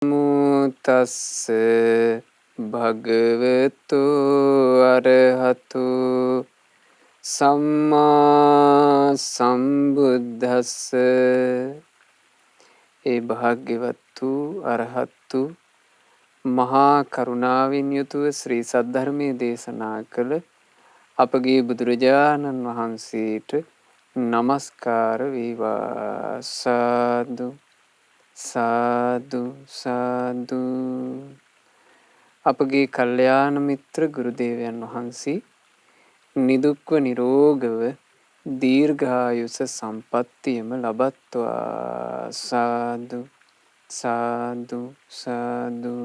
තස්ස භගවතු අරහතු සම්මා සම්බුද්දස්ස. ඒ භාග්‍යවත්තු අරහත්තු මහා කරුණාවෙන් යුතුව ශ්‍රී සද්ධර්මයේ දේශනා කළ අපගේ බුදුරජාණන් වහන්සේට නමස්කාර වේවා. සාදු සාදු සාදු. අපගේ කල්යාණ මිත්‍ර ගුරුදේවයන් වහන්සේ නිදුක්ව නිරෝගව දීර්ඝායුෂ සම්පත්තියම ලබත්වා. සාදු සාදු සාදු.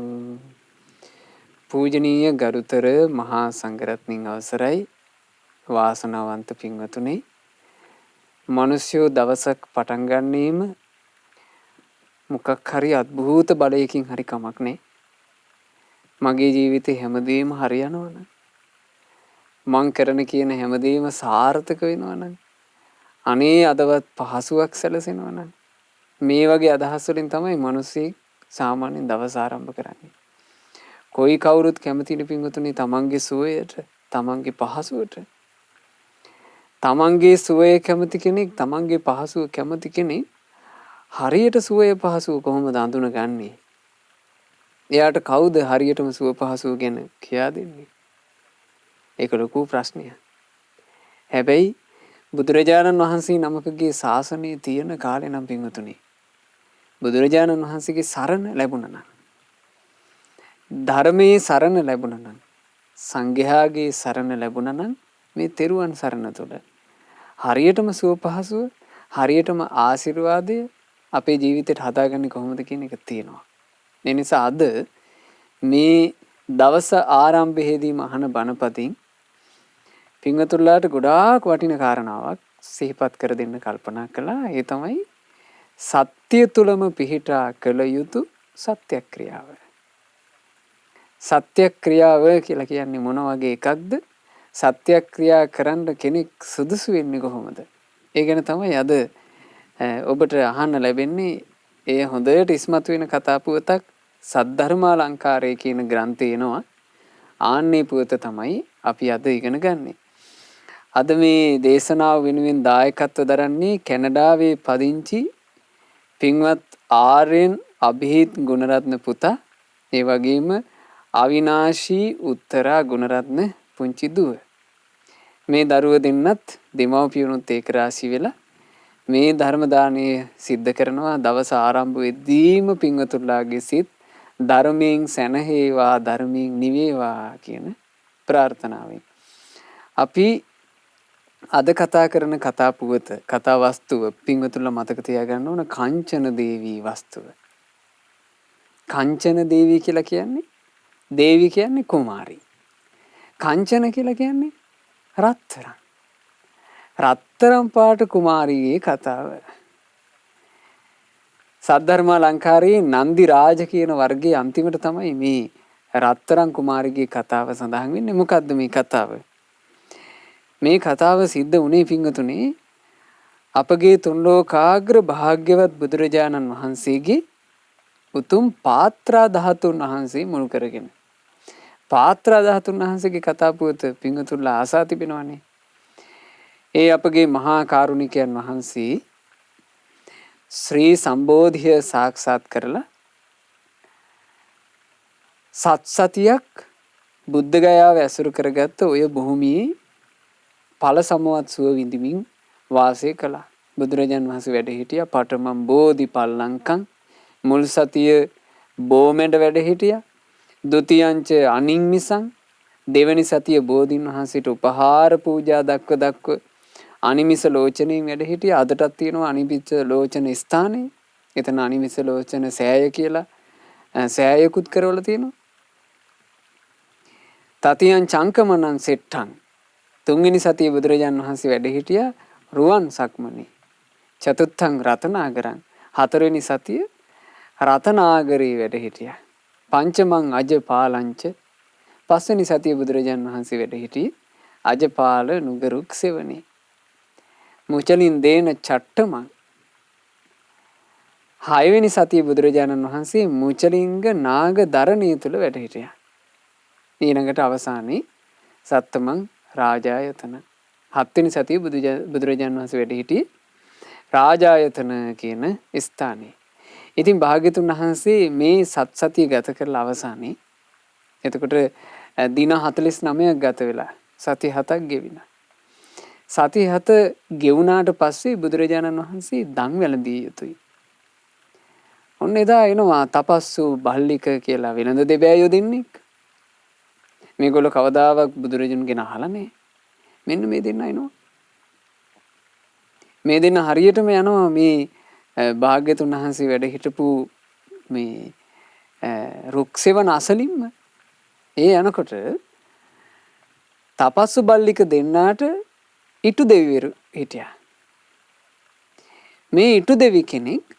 පූජනීය ගරුතර මහා සංඝරත්නයන් අවසරයි. වාසනාවන්ත පින්වතුනි, මිනිස්යෝ දවසක් පටන් ගන්නේම මොකක් හරි අద్භූත බලයකින් හරි කමක් නෑ. මගේ ජීවිතේ හැමදේම හරියනවනම්, මං කරන කියන හැමදේම සාර්ථක වෙනවනම්, අනේ අදවත් පහසුවක් සැලසෙනවනම්, මේ වගේ අදහස් වලින් තමයි මිනිස්සෙක් සාමාන්‍යයෙන් දවස ආරම්භ කරන්නේ. කොයි කවුරුත් කැමතිනේ පින්වතුනි තමන්ගේ සුවයට, තමන්ගේ පහසුවට. තමන්ගේ සුවය කැමති කෙනෙක්, තමන්ගේ පහසුව කැමති කෙනෙක් හරියට සුවය පහසුව කොහොමද අඳුනගන්නේ? එයාට කවුද හරියටම සුව පහසුව ගැන කියා දෙන්නේ? ඒක ලොකු ප්‍රශ්නයක්. හැබැයි බුදුරජාණන් වහන්සේ නමකගේ ශාසනයේ තියෙන කාලේ නම් පින්වතුනි, බුදුරජාණන් වහන්සේගේ සරණ ලැබුණා නම්, ධර්මයේ සරණ ලැබුණා නම්, සංඝයාගේ සරණ ලැබුණා නම්, මේ තෙරුවන් සරණ තුළ හරියටම සුව පහසුව, හරියටම ආශිර්වාදය අපේ ජීවිතේට හදාගන්නේ කොහොමද කියන එක තියෙනවා. ඒ නිසා අද මේ දවස ආරම්භයේදීම අහන බණපතින් පින්වතුන්ලාට ගොඩාක් වටින කාරණාවක් සිහිපත් කර දෙන්න කල්පනා කළා. ඒ තමයි සත්‍ය තුලම පිහිටා කළ යුතු සත්‍යක්‍රියාව. සත්‍යක්‍රියාව කියලා කියන්නේ මොන වගේ එකක්ද? සත්‍යක්‍රියා කරන්න කෙනෙක් සුදුසු වෙන්නේ කොහොමද? ඒ ගැන තමයි අද ඔබට අහන්න ලැබෙන්නේ. ඒ හොඳට ඉස්මතු වෙන කතා පුවතක් සද්ධර්මාලංකාරය කියන ග්‍රන්ථය එනවා. ආන්නේ පුවත තමයි අපි අද ඉගෙන ගන්නෙ. අද මේ දේශනාව වෙනුවෙන් දායකත්ව දරන්නේ කැනඩාවේ පදිංචි පින්වත් ආර්යන් අභිහිත් ගුණරත්න පුතා, ඒ වගේම අවිනාශී උත්තරා ගුණරත්න පුංචි දුව. මේ දරුව දෙන්නත් දෙමව්පියනුත් ඒක රාශි වෙලා මේ ධර්ම දානය සිද්ධ කරනවා. දවස ආරම්භ වෙද්දීම පින්වතුන්ලාගේ සිත් ධර්මයෙන් සැනහේවා, ධර්මයෙන් නිවේවා කියන ප්‍රාර්ථනාවෙන් අපි අද කතා කරන කතා පුවත, කතා වස්තුව පින්වතුන්ලා මතක තියාගන්න ඕන කංචන දේවී වස්තුව. කංචන දේවී කියලා කියන්නේ, දේවී කියන්නේ කුමාරී. කංචන කියලා කියන්නේ රත්තරන්. රත්තරන් පාට කුමාරියේ කතාව. සද්ධර්මාලංකාරයේ නන්දි රාජ කියන වර්ගයේ අන්තිමට තමයි මේ රත්තරන් කුමාරිගේ කතාව සඳහන් වෙන්නේ. මොකද්ද මේ කතාව? මේ කතාව සිද්ධ වුණේ පින්වතුනි අපගේ තුන්ලෝකාග්‍ර භාග්‍යවත් බුදුරජාණන් වහන්සේගේ උතුම් පාත්‍රා ධාතුන් වහන්සේ මුල් කරගෙන. පාත්‍රා ධාතුන් වහන්සේගේ කතා පුවත පින්වතුන්ලා ආසා තිබෙනවනේ. ඒ අපගේ මහා කාරුණිකයන් වහන්සේ ශ්‍රී සම්බෝධිය සාක්ෂාත් කරලා සත්සතියක් බුද්ධ ගයාව ඇසුරු කරගත්ත ඔය භූමියේ ඵල සමවත් සුව විඳිමින් වාසය කළා. බුදුරජාන් වහන්සේ වැඩ හිටියා පඨමම් බෝධි පල්ලංකම්. මුල් සතිය බෝමැඩ වැඩ හිටියා. ဒုတိ යංච අනිම්මිසං. දෙවැනි සතිය බෝධින් වහන්සේට උපහාර පූජා දක්ව අනිමිස ලෝචනයෙන් වැඩ හිටියා. අදටත් තියෙනවා අනිමිස ලෝචන ස්ථානය. එතන අනිමිස ලෝචන සෑය කියලා සෑයකුත් කරවලා තියෙනවා. තතියන් චංකමනං සෙට්ටං. තුන්වෙනි සතිය බුදුරජාන් වහන්සේ වැඩ හිටියා රුවන් සක්මනේ. චතුත්ථං රතනාගරං. හතරවෙනි සතිය රතනාගරේ වැඩ හිටියා. පංචමං අජපාලංච. පස්වෙනි සතිය බුදුරජාන් වහන්සේ වැඩ හිටියේ අජපාල නුගරුක් සෙවණේ. මුචලින් දේන චට්ටමං. 6 වෙනි සතිය බුදුරජාණන් වහන්සේ මුචලිංග නාග දරණිය තුල වැඩ හිටියා. ඊළඟට අවසානයේ සත්තමං රාජායතන 7 වෙනි සතිය බුදුරජාණන් වහන්සේ වැඩ හිටියේ රාජායතන කියන ස්ථානයේ. ඉතින් භාග්‍යතුන් වහන්සේ මේ සතිය ගත කරලා අවසානයේ එතකොට දින 49ක් ගත වෙලා සති 7ක් ගෙවිලා. සති 7 ගෙවුනාට පස්සේ බුදුරජාණන් වහන්සේ දන් වැළඳිය යුතුයි. ඔන්න එදා එනවා තපස්සු බල්ලික කියලා වෙනද දෙබෑයෝ දෙන්නෙක්. මේගොල්ලෝ කවදාවත් බුදුරජාණන්ගෙන් අහලා නැහැ. මෙන්න මේ දෙන්න එනවා. මේ දෙන්න හරියටම යනවා මේ භාග්‍යතුන් වහන්සේ වැඩ හිටපු මේ රුක්සෙවන අසලින්ම. ඒ යනකොට තපස්සු බල්ලික දෙන්නාට ඉටු දෙවිවරු හිටියා. මේ ඉටු දෙවි කෙනෙක්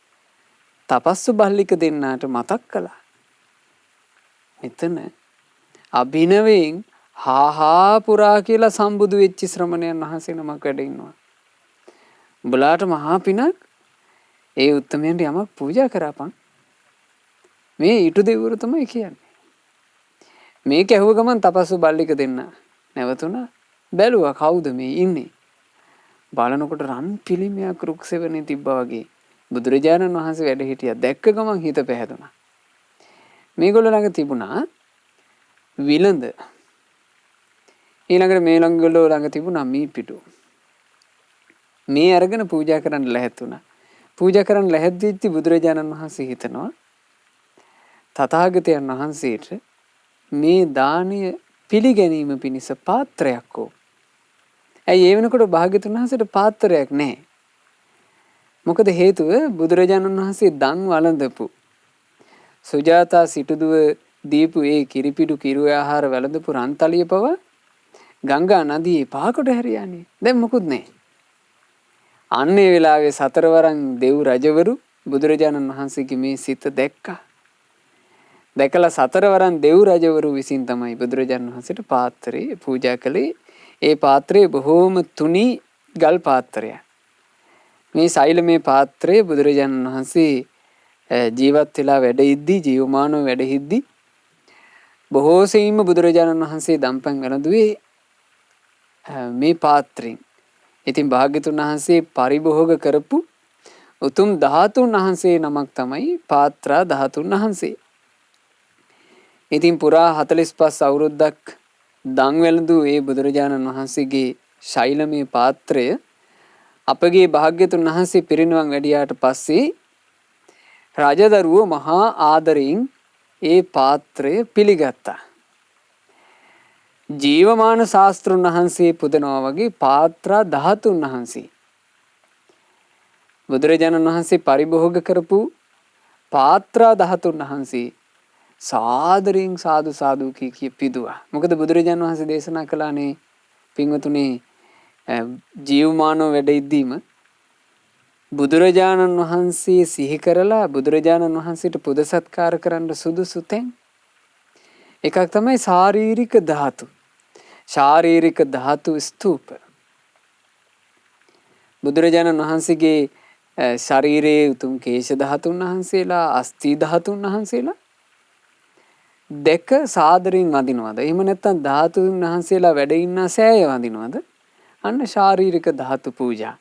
තපස්සු බල්ලික දෙන්නාට මතක් කළා. මෙතන අභිනවයෙන් හාහා පුරා කියලා සම්බුදු වෙච්ච ශ්‍රමණයන් වහන්සේ නමක් වැඩ ඉන්නවා. උඹලාට මහා පිනක් ඒ උත්තමයන්ට යමක් පූජා කරපන්. මේ ඊටු දෙවිවරු තමයි කියන්නේ. මේක ඇහුව ගමන් තපස්සු බල්ලික දෙන්න නැවතුණා. බැලුවා කවුද මේ ඉන්නේ. බලනකොට රන් පිළිමයක් රුක්සෙවනේ තිබ්බා වගේ බුදුරජාණන් වහන්සේ වැඩ හිටියා. දැක්ක ගමන් හිත පැහැදුනා. මේගොල්ලෝ ළඟ තිබුණා විලඳ. ඊළඟට මේ ළඟගොල්ලෝ ළඟ තිබුණා මී පිටු. මේ අරගෙන පූජා කරන්න ලැහැත් වුණා. පූජා කරන්න ලැහැත් වෙච්චි බුදුරජාණන් වහන්සේ හිතනවා තථාගතයන් වහන්සේට මේ දානය පිළිගැනීම පිණිස පාත්‍රයක් ඕ. ඇයි ඒ වෙනකොට භාග්‍යතුන් වහන්සේට පාත්‍රයක් නැහැ. මොකද හේතුව බුදුරජාණන් වහන්සේ දන් වළඳපු සුජාතා සිටුදුව දීපු ඒ කිරිපිඩු කිරු ආහාර වළඳපු රන්තලිය පව ගංගා නදියේ පහකට හැරියානේ. දැන් මොකුත් නැහැ. අන්නේ වෙලාවේ සතරවරන් දෙව් රජවරු බුදුරජාණන් වහන්සේගේ මේ සිත දැක්කා. දැකලා සතරවරන් දෙව් රජවරු විසින් තමයි බුදුරජාණන් වහන්සේට පාත්‍රය පූජා කළේ. ඒ පාත්‍රය බොහෝම තුනී ගල් පාත්‍රයක්. මේ සෛලමේ පාත්‍රය බුදුරජාණන් වහන්සේ ජීවත් වෙලා වැඩ ඉද්දී ජීවමානව වැඩ ඉද්දී බොහෝ සෙයින්ම බුදුරජාණන් වහන්සේ දම්පැන් වැළඳුවේ මේ පාත්‍රයෙන්. ඉතින් භාග්‍යතුන් වහන්සේ පරිභෝග කරපු උතුම් ධාතුන් වහන්සේ නමක් තමයි පාත්‍රා ධාතුන් වහන්සේ. ඉතින් පුරා 45 අවුරුද්දක් දන් වැළඳු ඒ බුදුරජාණන් වහන්සේගේ ශෛලමේ පාත්‍රය අපගේ භාග්‍යතුන් වහන්සේ පිරිනිවන් වැඩියාට පස්සේ රජදරුවෝ මහා ආදරයෙන් ඒ පාත්‍රය පිළිගත්තා. ජීවමාන ශාස්ත්‍රුන් වහන්සේ පුදනවා වගේ පාත්‍රා ධාතුන් වහන්සේ බුදුරජාණන් වහන්සේ පරිභෝග කරපු පාත්‍රා ධාතුන් වහන්සේ සාදරයෙන් සාදු සාදු කී පිදුවා. මොකද බුදුරජාණන් වහන්සේ දේශනා කළානේ පින්වතුනි ජීවමානව වැඩ ඉද්දීම බුදුරජාණන් වහන්සේ සිහි කරලා බුදුරජාණන් වහන්සේට පුද සත්කාර කරන්න සුදුසු තැන් එකක් තමයි ශාරීරික ධාතු. ශාරීරික ධාතු ස්තූප. බුදුරජාණන් වහන්සේගේ ශරීරයේ උතුම් කේශ ධාතුන් වහන්සේලා අස්ථි ධාතුන් වහන්සේලා දෙක සාදරයෙන් වඳිනවද? එහෙම නැත්නම් ධාතුන් වහන්සේලා වැඩ ඉන්න සෑය වඳිනවද? අන්න ශාරීරික ධාතු පූජා.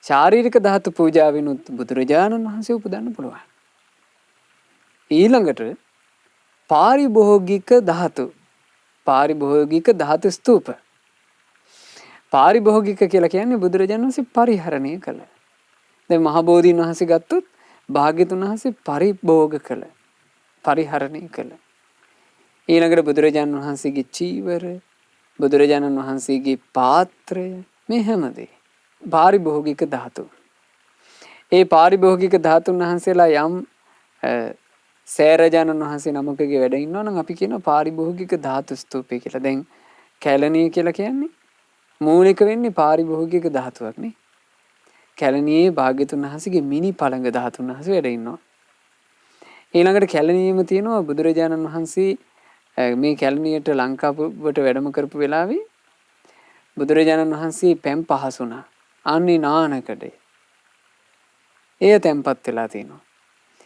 ශාරීරික ධාතු පූජාවෙනුත් බුදුරජාණන් වහන්සේ උපදන්න පුළුවන්. ඊළඟට පාරිභෝගික ධාතු. පාරිභෝගික ධාතු ස්තූප. පාරිභෝගික කියලා කියන්නේ බුදුරජාණන් වහන්සේ පරිහරණය කළ. දැන් මහ බෝධීන් වහන්සේ ගත්තොත් භාග්‍යතුන් වහන්සේ පරිභෝග කළ. පරිහරණය කළ. ඊළඟට බුදුරජාණන් වහන්සේගේ චීවර, බුදුරජාණන් වහන්සේගේ පාත්‍රය මේ හැමදේ පාරිභෝගික ධාතු. ඒ පාරිභෝගික ධාතුන් වහන්සේලා යම් සෑරජාණන් වහන්සේ නමකගේ වැඩ ඉන්නවා නම් අපි කියනවා පාරිභෝගික ධාතු ස්තූපය කියලා. දැන් කැලණිය කියලා කියන්නේ මූලික වෙන්නේ පාරිභෝගික ධාතුවක් නේ. කැලණියේ භාග්‍යතුන් වහන්සේගේ මිනි පළඟ ධාතුන් වහන්සේ වැඩ ඉන්නවා. ඊළඟට කැලණියෙම තියෙනවා බුදුරජාණන් වහන්සේ මේ කැලණියට ලංකාවට වැඩම කරපු වෙලාවේ බුදුරජාණන් වහන්සේ පැම් පහසුණා. අන්නේ නානකඩේ. එය තැන්පත් වෙලා තියෙනවා.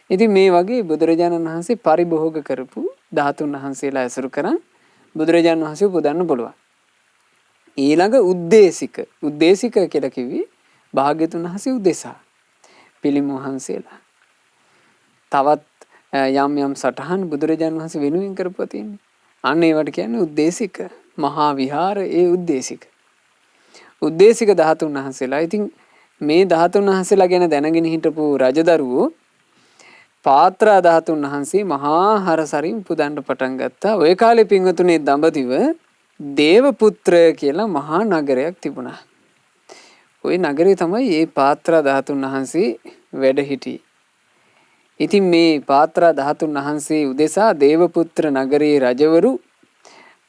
ඉතින් මේ වගේ බුදුරජාණන් වහන්සේ පරිභෝග කරපු ධාතුන් වහන්සේලා ඇසුරු කරන් බුදුරජාණන් වහන්සේ උපදන්න පුළුවන්. ඊළඟ උද්දේශික කියලා කිව්වේ භාග්‍යතුන් වහන්සේ උදෙසා පිළිම වහන්සේලා. තවත් යම් යම් සටහන් බුදුරජාණන් වහන්සේ වෙනුවෙන් කරපුවා තියෙන්නේ. අන්න ඒවට කියන්නේ උද්දේශික මහා විහාර උද්දේශික ධාතුන් වහන්සේලා. ඉතින් මේ ධාතුන් වහන්සේලා ගැන දැනගෙන හිටපු රජදරුවෝ පාත්‍රා ධාතුන් වහන්සේ මහා හරසරින් පුදන්න පටන් ගත්තා. ওই කාලේ පින්වතුනේ දඹදිව දේවපුත්‍ර කියලා මහා නගරයක් තිබුණා. ওই නගරේ තමයි මේ පාත්‍රා ධාතුන් වහන්සේ වැඩ හිටියේ. ඉතින් මේ පාත්‍රා ධාතුන් වහන්සේ උදෙසා දේවපුත්‍ර නගරයේ රජවරු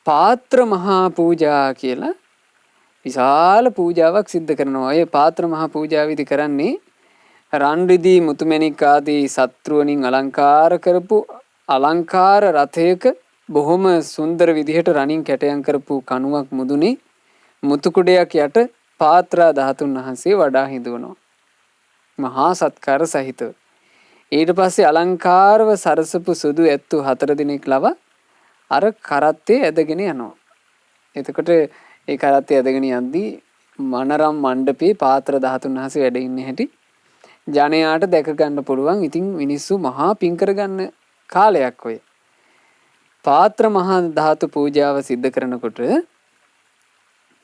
පාත්‍ර මහා පූජා කියලා විශාල පූජාවක් සිද්ධ කරනවා. ඒ පාත්‍ර මහා පූජාවේදී කරන්නේ රන් රිදී මුතුමැණික් ආදී සත්‍රුවණින් අලංකාර කරපු අලංකාර රථයක බොහොම සුන්දර විදිහට රණින් කැටයම් කරපු කණුවක් මුදුනේ මුතු කුඩයක් යට පාත්‍රා ධාතුන් වහන්සේ වඩා හිඳවනවා. මහා සත්කාර සහිතව. ඊට පස්සේ අලංකාරව සරසපු සුදු ඇත්තු 4 දිනක් ලව අර කරත්තේ ඇදගෙන යනවා. එතකොට ඒ කරත්තේ ඇදගෙන යද්දී මනරම් මණ්ඩපේ පාත්‍ර ධාතුන් වහන්සේ වැඩ ඉන්නේ හැටි ජනයාට දැක ගන්න පුළුවන්. ඉතින් මිනිස්සු මහා පිං කරගන්න කාලයක් ඔය. පාත්‍ර මහා ධාතු පූජාව සිද්ධ කරනකොට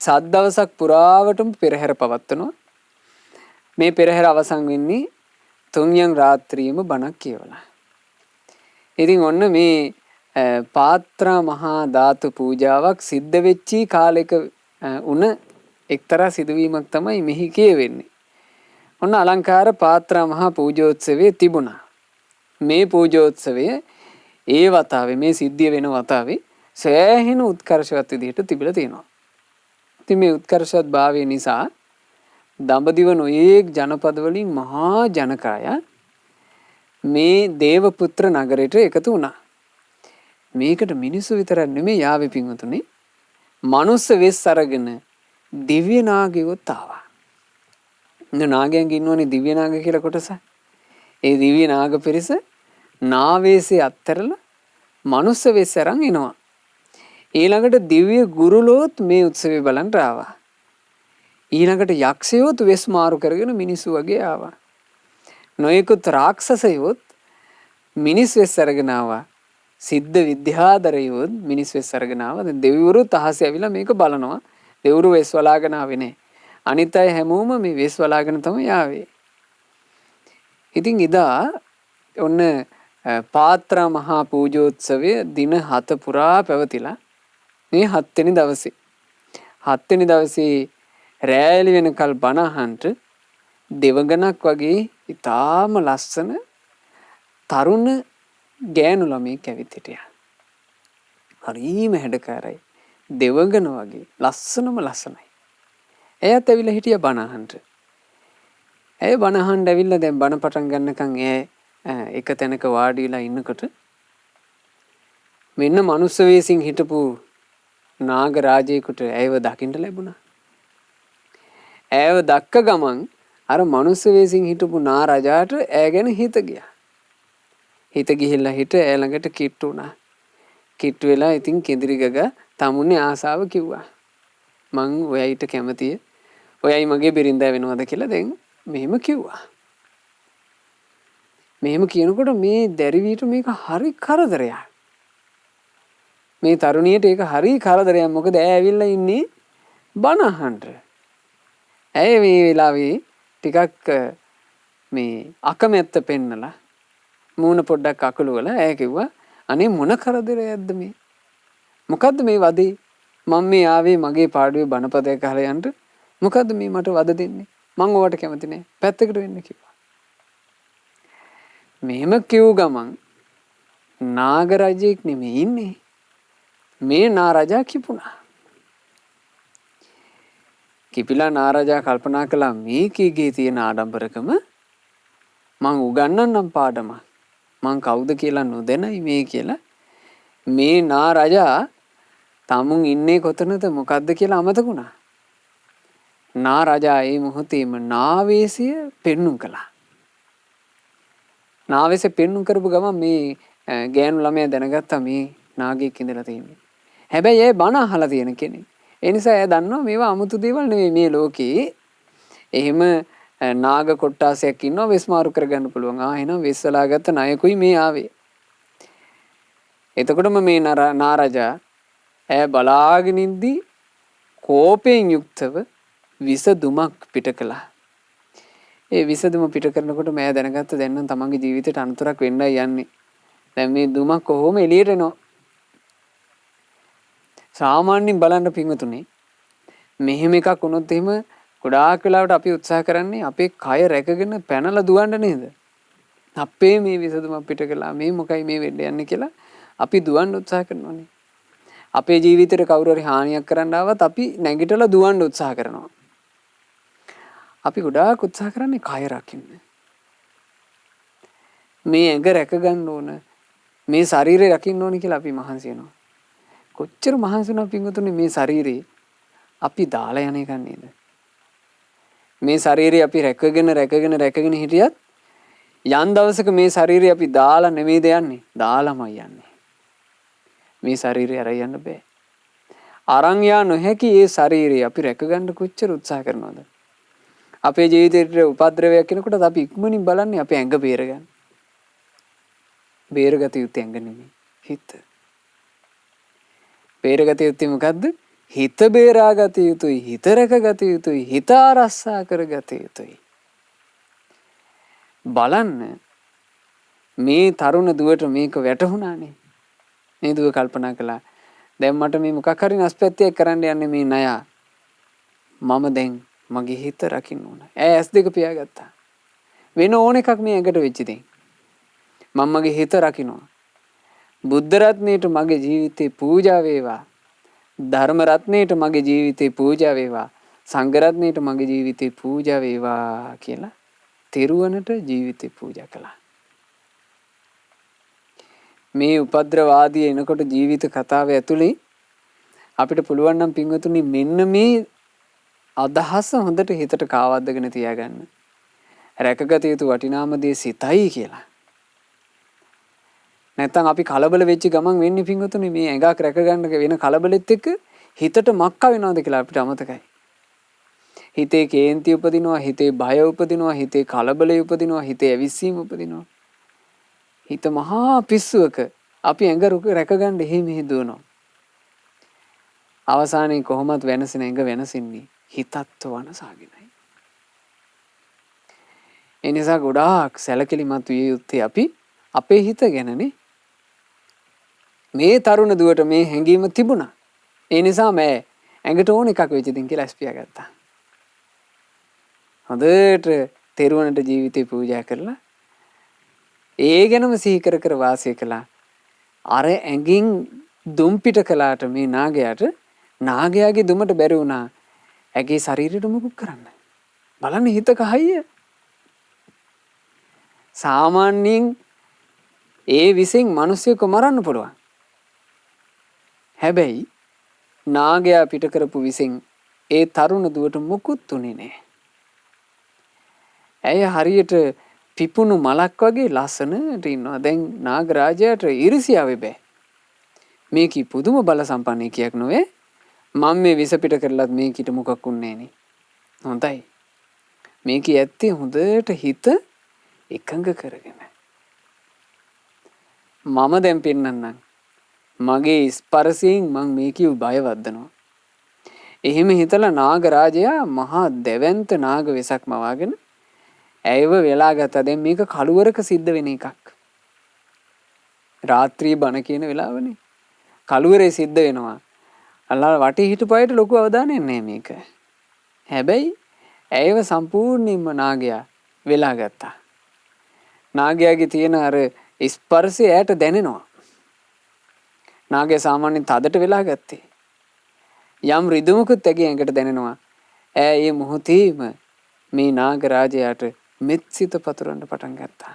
සත් දවසක් පුරාවටම පෙරහැර පවත්වනවා. මේ පෙරහැර අවසන් වෙන්නේ තුන්යන් රාත්‍රියේම බණක් කියවලා. ඉතින් ඔන්න මේ පාත්‍ර මහා ධාතු පූජාවක් සිද්ධ වෙච්චි කාලෙක උන එක්තරා සිදුවීමක් තමයි මෙහි කියවෙන්නේ. ඔන්න අලංකාර පාත්‍ර මහා පූජෝත්සවයේ තිබුණා. මේ පූජෝත්සවය ඒ වතාවේ මේ සිද්ධිය වෙන වතාවේ සෑහෙන උත්කර්ෂවත් විදිහට තිබිලා තියෙනවා. ඉතින් මේ උත්කර්ෂවත් භාවය නිසා දඹදිව නොයේක් ජනපද වලින් මහා ජනකාය මේ දේවපුත්‍ර නගරයට එකතු වුණා. මේකට මිනිස්සු විතරක් නෙමෙයි යාවේ පින්වතුනි. මනුස්ස වෙස් අරගෙන දිව්‍ය නාගයෝත් ආවා. නාගයන්ගේ ඉන්නෝනේ දිව්‍ය නාග කියලා කොටස. ඒ දිව්‍ය නාග පිරිස නාවේසේ අත්තරලා මනුස්ස වෙස් අරන් එනවා. ඊළඟට දිව්‍ය ගුරුලෝත් මේ උත්සවය බලන්න ආවා. ඊළඟට යක්ෂයෝත් වෙස් මාරු කරගෙන මිනිස්සු වගේ ආවා. නොයෙකුත් රාක්ෂසයෝත් මිනිස් වෙස් අරගෙන ආවා. සිද්ධ විද්‍යාදරයෝත් මිනිස් වෙස් අරගෙන ආවා. දැන් දෙවිවරුත් අහසේ ඇවිල්ලා මේක බලනවා. දෙවිවරු වෙස් වලාගෙන ආවේ නැහැ. අනිත් අය හැමෝම මේ වෙස් වලාගෙන තමයි ආවේ. ඉතින් ඉදා ඔන්න පාත්‍ර මහා පූජෝත්සවය දින 7 පුරා පැවතිලා මේ 7 වෙනි දවසේ 7 වෙනි දවසේ රැලි වෙනකල් බණ අහන්ට දෙවඟනක් වගේ ඊටාම ලස්සන තරුණ ගෑනු ළමෙක් ඇවිත් හිටියා. හරිම හැඩකාරයි. දෙවඟන වගේ ලස්සනම ලස්සනයි. එයාත් ඇවිල්ලා හිටියා බණ අහන්ට. ඇය බණ අහන්න ඇවිල්ලා දැන් බණ පටන් ගන්නකම් එක තැනක වාඩිලා ඉන්නකොට මෙන්න මනුස්ස වේසින් හිටපු නාග රාජයෙකුට ඇයව දකින්න ලැබුණා. ඇයව දැක්ක ගමන් අර මනුස්ස වේසින් හිටපු නා රජාට ඈ ගැන හිත ගියා. හිත ගිහිල්ලා හිට ඈ ළඟට කිට්ටු වුණා. කිට්ටු වෙලා ඉතින් කෙඳිරි ගග තමුන්නේ ආසාව කිව්වා. මං ඔයයිට කැමතියි. ඔයයි මගේ බිරිඳා වෙනවද කියලා දැන් මෙහෙම කිව්වා. මෙහෙම කියනකොට මේ දැරිවියට මේක හරි කරදරයක්. මේ තරුණියට ඒක හරි කරදරයක්. මොකද ඇය ඇවිල්ලා ඉන්නේ බණ අහන්න. ඇය මේ වෙලාවේ ටිකක් මේ අකමැත්ත පෙන්නලා මූණ පොඩ්ඩක් අකුළු වල ඇය කිව්වා අනේ මොන කරදරයක්ද මේ? මොකද්ද මේ වදේ? මම මේ ආවේ මගේ පාඩුවේ බණපදයක් අහලා යන්න. මොකද්ද මේ මට වද දෙන්නේ? මං ඔයාට කැමති නෑ. පැත්තකට වෙන්න කිව්වා. මෙහෙම කිව් ගමන් නාග රජෙක් නෙමෙයි ඉන්නේ. මේ නා රජා කිපුණා. කිපිලා නා රජා කල්පනා කළා මේකේ තියෙන ආඩම්බරකම මං උගන්වන්නම් පාඩම. මං කවුද කියලා නොදැනයි මේ කියලා. මේ නා රජා තමුන් ඉන්නේ කොතනද මොකද්ද කියලා අමතකුණා. නා රජා ඒ මොහොතේම නාවේසිය පෙන්눔 කළා. නාවෙසේ පෙන්නුම් කරපු ගමන් මේ ගෑනු ළමයා දැනගත්තා මේ නාගයෙක් ඉඳලා තියෙන්නේ. හැබැයි ඒ බණ අහලා තියෙන කෙනෙක්. ඒ නිසා එයා දන්නවා මේවා 아무තු දේවල් නෙවෙයි මේ ලෝකේ. එහෙම නාග කොට්ටාසයක් ඉන්නවා වෙස්මාරු කරගන්න පුළුවන්. එහෙනම් වෙස්සලාගත්ත ණයකුයි මේ ආවේ. එතකොටම මේ නාරජා ඈ බලාගෙන ඉඳි කෝපයෙන් යුක්තව විසදුමක් පිට කළා. ඒ විසදුම පිට කරනකොට මම දැනගත්ත දැන් නම් තමන්ගේ ජීවිතේට අනතුරක් වෙන්නයි යන්නේ. දැන් මේ දුමක් කොහොම එළියට එනවා. සාමාන්‍යයෙන් බලන්න පින්වතුනි මෙහෙම එකක් වුණොත් එහෙම ගොඩාක් වෙලාවට අපි උත්සාහ කරන්නේ අපේ කය රැකගෙන පැනලා දුවන්න නේද? අපේ මේ විසදුම පිට කළා මේ මොකයි මේ වෙන්න යන්නේ කියලා අපි දුවන්න උත්සාහ කරනවානේ. අපේ ජීවිතේට කවුරු හරි හානියක් කරන්න ආවත් අපි නැගිටලා දුවන්න උත්සාහ කරනවා. අපි ගොඩාක් උත්සාහ කරන්නේ කය රකින්න. මේ ඇඟ රැක ගන්න ඕන. මේ ශරීරය රකින්න ඕන කියලා අපි මහන්සි වෙනවා. කොච්චර මහන්සි වුණා පින්වතුනි මේ ශරීරේ අපි දාලා යන එක නේද? මේ ශරීරය අපි රැකගෙන හිටියත් යම් දවසක මේ ශරීරය අපි දාලා නෙමෙයිද යන්නේ? දාලාමයි යන්නේ. මේ ශරීරය අරන් යන්න බෑ. අරන් යා නොහැකි මේ ශරීරය අපි රැකගන්න කොච්චර උත්සාහ කරනවද? අපේ ජීවිතේට උපද්‍රවයක් කෙනකොට අපි ඉක්මනින් බලන්නේ අපේ ඇඟ බේරගන්න. බේරගත යුත්තේ ඇඟ නෙමෙයි හිත. බේරගත යුත්තේ මොකද්ද? හිත බේරාගත යුතුයි, හිත රැකගත යුතුයි, හිත ආරක්ෂා කරගත යුතුයි. බලන්න මේ තරුණ දුවට මේක වැටහුණානේ. මේ දුව කල්පනා කළා දැන් මට මේ මොකක් හරි නැස්පැත්තියක් කරන්න යන්නේ මේ ණයා. මම දැන් මගේ හිත රකින්න ඕන. ඇස් දෙක පියාගත්තා. වෙන ඕන එකක් මේ ඇඟට වෙච්ච දෙයක්. මම මගේ හිත රකින්නවා. බුද්ධ රත්නයට මගේ ජීවිතේ පූජා වේවා. ධර්ම රත්නයට මගේ ජීවිතේ පූජා වේවා. සංඝ රත්නයට මගේ ජීවිතේ පූජා වේවා කියලා තිරුවනට ජීවිතේ පූජා කළා. මේ උපද්‍රවාදී එනකොට ජීවිත කතාව ඇතුලේ අපිට පුළුවන් නම් පින්වතුනි මෙන්න මේ අදහස හොඳට හිතට කාවද්දගෙන තියාගන්න. රැකගත යුතු වටිනාම දේ සිතයි කියලා. නැත්තම් අපි කලබල වෙච්ච ගමන් වෙන්නේ පින්වතුනි මේ ඇඟක් රැකගන්න වෙන කලබලෙත් එක්ක හිතට මක්ක වෙනවද කියලා අපිට අමතකයි. හිතේ කේන්ති උපදිනවා, හිතේ බය උපදිනවා, හිතේ කලබලය උපදිනවා, හිතේ ඇවිස්සීම උපදිනවා. හිත මහා පිස්සුවක අපි ඇඟ රැකගන්න එහෙ මෙහෙ දුවනවා. අවසානයේ කොහොමත් වෙනසෙන ඇඟ වෙනසින්නේ හිතත් වනසාගෙනයි. ඒ නිසා ගොඩාක් සැලකිලිමත් විය යුත්තේ අපි අපේ හිත ගැනනේ. මේ තරුණ දුවට මේ හැඟීම තිබුණා. ඒ නිසා මම ඇඟට ඕන එකක් වෙච්ච දින් කියලා ස්පියා ගත්තා. හොඳට තෙරුවනට ජීවිතේ පූජා කරලා ඒ ගැනම සිහි කර කර වාසය කළා. අර ඇඟින් දුම් පිට කළාට මේ නාගයාට නාගයාගේ දුමට බැරි වුණා. ඇගේ ශරීරෙට මුකුත් කරන්න. බලන්න හිතක හයිය. සාමාන්‍යයෙන් ඒ විසින් මිනිස්සුක මරන්න පුළුවන්. හැබැයි නාගයා පිට කරපු විසින් ඒ තරුණ දුවට මුකුත් උනේ නැහැ. ඇය හරියට පිපුණු මලක් වගේ ලස්සනට ඉන්නවා. දැන් නාගරාජයාට ඊර්ෂ්‍යාව බෑ. මේකී පුදුම බල සම්පන්න කියක් නොවේ. මම මේ විස පිට කරලත් මේකිට මොකක් උන්නේ නේ. හොඳයි. මේකී ඇත්තේ හොඳට හිත එකඟ කරගෙන. මම දැන් පෙන්නන්නම්. මගේ ස්පර්ශයෙන් මං මේකී බය වද්දනවා. එහෙම හිතලා නාගරාජයා මහා දෙවන්ත නාග වෙසක් මවාගෙන ඇයව වෙලා ගත්තා. දැන් මේක කළුවරක සිද්ධ වෙන එකක්. රාත්‍රී බණ කියන වෙලාවනේ. කළුවරේ සිද්ධ වෙනවා. අල්ලා වටේ හිටපු අයට ලොකු අවධානයක් නැහැ මේක. හැබැයි ඇයව සම්පූර්ණයෙන්ම නාගයා වෙලා ගත්තා. නාගයාගේ තියෙන අර ස්පර්ශය ඇයට දැනෙනවා. නාගයා සාමාන්‍යයෙන් තදට වෙලා ගත්තේ. යම් රිදුමකුත් ඇගේ ඇඟට දැනෙනවා. ඇය මේ මොහොතේම මේ නාගරාජයාට මෙත්සිත පතුරවන්න පටන් ගත්තා.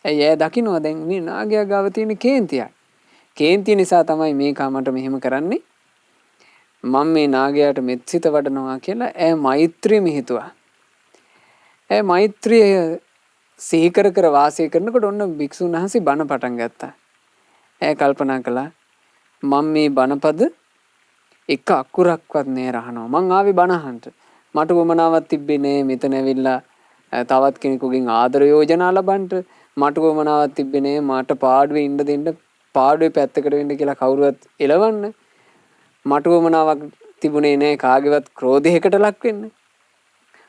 ඇයි දකින්නවා දැන් මේ නාගයා ගාව තියෙන කේන්තියක්. කේන්තිය නිසා තමයි මේ කාමට මෙහෙම කරන්නේ. මම මේ නාගයාට මෙත්සිත වඩනවා කියලා ඇය මෛත්‍රියම හිතුවා. ඇය මෛත්‍රිය සිහි කර කර වාසය කරනකොට ඔන්න භික්ෂුන් වහන්සේ බණ පටන් ගත්තා. ඈ කල්පනා කළා මම මේ බණපද එක අකුරක්වත් නෑ රහනවා. මං ආවේ බණ අහන්න. මට වමනාවක් තිබ්බේ නෑ මෙතන ඇවිල්ලා තවත් කෙනෙකුගෙන් ආදර යෝජනා ලබන්න. මට වමනාවක් තිබ්බේ නෑ මට පාඩුවේ ඉන්න දෙන්න පාඩුවේ පැත්තකට වෙන්න කියලා කවුරුවත් එලවන්න. මට වමනාවක් තිබුණේ නෑ කාගේවත් ක්‍රෝධයකට ලක් වෙන්න.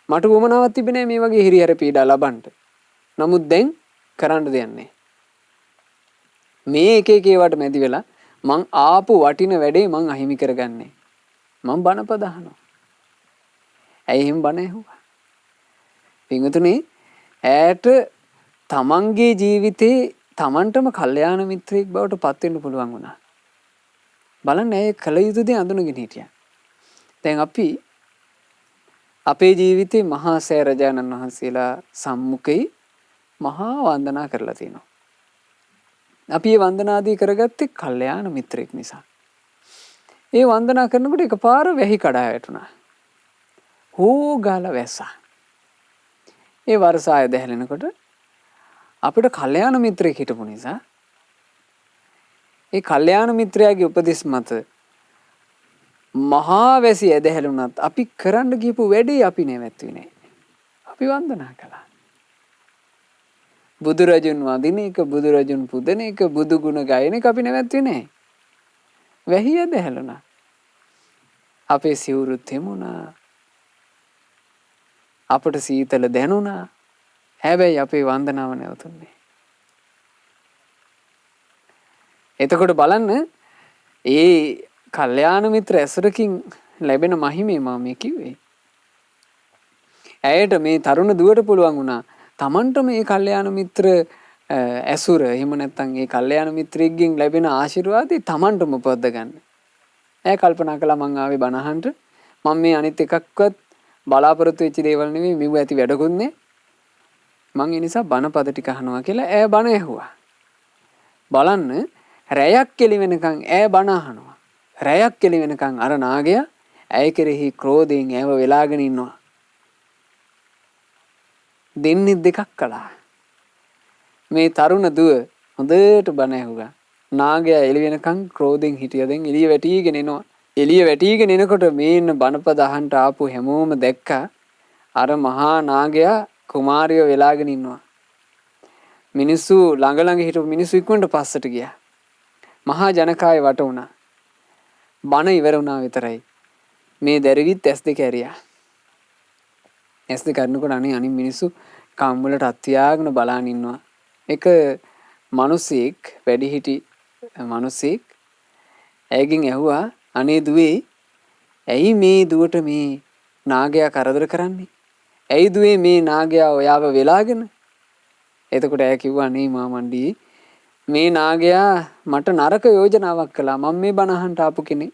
මට වමනාවක් තිබ්බේ නෑ මේ වගේ හිරිහැර පීඩා ලබන්න. නමුත් දැන් කරන්න දෙයක් නෑ. මේ එක එක ඒවාට මැදි වෙලා මං ආපු වටින වැඩේ මං අහිමි කරගන්නේ. මං බණපද අහනවා. ඇයි එහෙම බණ ඇහුවා? පින්වතුනි ඈට තමන්ගේ ජීවිතේ තමන්ටම කල්යාණ මිත්‍රයෙක් බවට පත් වෙන්න පුළුවන් වුණා. බලන්න ඒ කල යුතු දේ අඳුනගෙන හිටියා. දැන් අපි අපේ ජීවිතේ මහා සෑ රජාණන් වහන්සේලා සම්මුඛේ මහා වන්දනා කරලා තිනවා. අපි මේ වන්දනාදී කරගත්තේ කල්යාණ මිත්‍රෙක් නිසා. ඒ වන්දනා කරනකොට එකපාර වැහි කඩා වැටුණා. හෝ ගාලා වැස්සා. ඒ වර්ෂාය දැහැලෙනකොට අපිට කල්යාණ මිත්‍රයෙක් හිටපු නිසා ඒ කල්යාණ මිත්‍රයාගේ උපදෙස් මත මහා වැසි ඇදහැළුණත් අපි කරන්න ගියපු වැඩේ අපි නැවැත්තුවේ නෑ. අපි වන්දනා කළා. බුදුරජුන් වඳින එක, බුදුරජුන් පුදන එක, බුදු ගුණ ගායන එක අපි නැවැත්තුවේ නෑ. වැහි ඇදහැළුණා. අපේ සිවුරු තෙමුණා. අපට සීතල දැනුණා. හැබැයි අපේ වන්දනාව නැවතුන්නේ. එතකොට බලන්න ඒ කල්යාණ මිත්‍ර ඇසුරකින් ලැබෙන මහිමේ මම මේ කිව්වේ. ඇයට මේ තරුණ දුවට පුළුවන් වුණා තමන්ට මේ කල්යාණ මිත්‍ර ඇසුර එහෙම නැත්නම් ඒ කල්යාණ මිත්‍රයෙක්ගෙන් ලැබෙන ආශිර්වාදي තමන්ටම උපද්ද ගන්න. ඇය කල්පනා කළා මං ආවේ බණ අහන්න. මම මේ අනිත් එකක්වත් බලාපොරොත්තු වෙච්ච දේවල් නෙවෙයි මෙව ඇති වැඩකුත් නේ. මං ඒ නිසා බණ පද ටික අහනවා කියලා ඇය බණ ඇහුවා. බලන්න රැයක් කෙලි වෙනකන් ඇය බණ අහනවා. රැයක් කෙලි වෙනකන් අර නාගයා ඇය කෙරෙහි ක්‍රෝධයෙන් ඇව වෙලාගෙන ඉන්නවා. දෙන්නේ දෙකක් කළා. මේ තරුණ දුව හොඳට බණ ඇහුවා. නාගයා එළි වෙනකන් ක්‍රෝධයෙන් හිටියා. දැන් එළිය වැටීගෙන එනවා. එළිය වැටීගෙන එනකොට මේ ඉන්න බණපද අහන්න ආපු හැමෝම දැක්කා අර මහා නාගයා කුමාරියව වෙලාගෙන ඉන්නවා. මිනිස්සු ළඟ හිටපු මිනිස්සු ඉක්මනට පස්සට ගියා. මහා ජනකාය වට වුණා. බණ ඉවර වුණා විතරයි. මේ දැරිවිත් ඇස් දෙක ඇරියා. ඇස් දෙක අරිනකොට අනිත් මිනිස්සු කම්බලට අත්‍යාගෙන බලාගෙන ඉන්නවා. එක මිනිසෙක් වැඩිහිටි මිනිසෙක් ඇයගෙන් ඇහුවා අනේ දුවේ ඇයි මේ දුවට මේ නාගයා කරදර කරන්නේ? ඇයි දුවේ මේ නාගයා ඔයාව වෙලාගෙන? එතකොට ඇය කිව්වා අනේ මාමණ්ඩි මේ නාගයා මට නරක යෝජනාවක් කළා. මම මේ බණ අහන්න ආපු කෙනෙක්.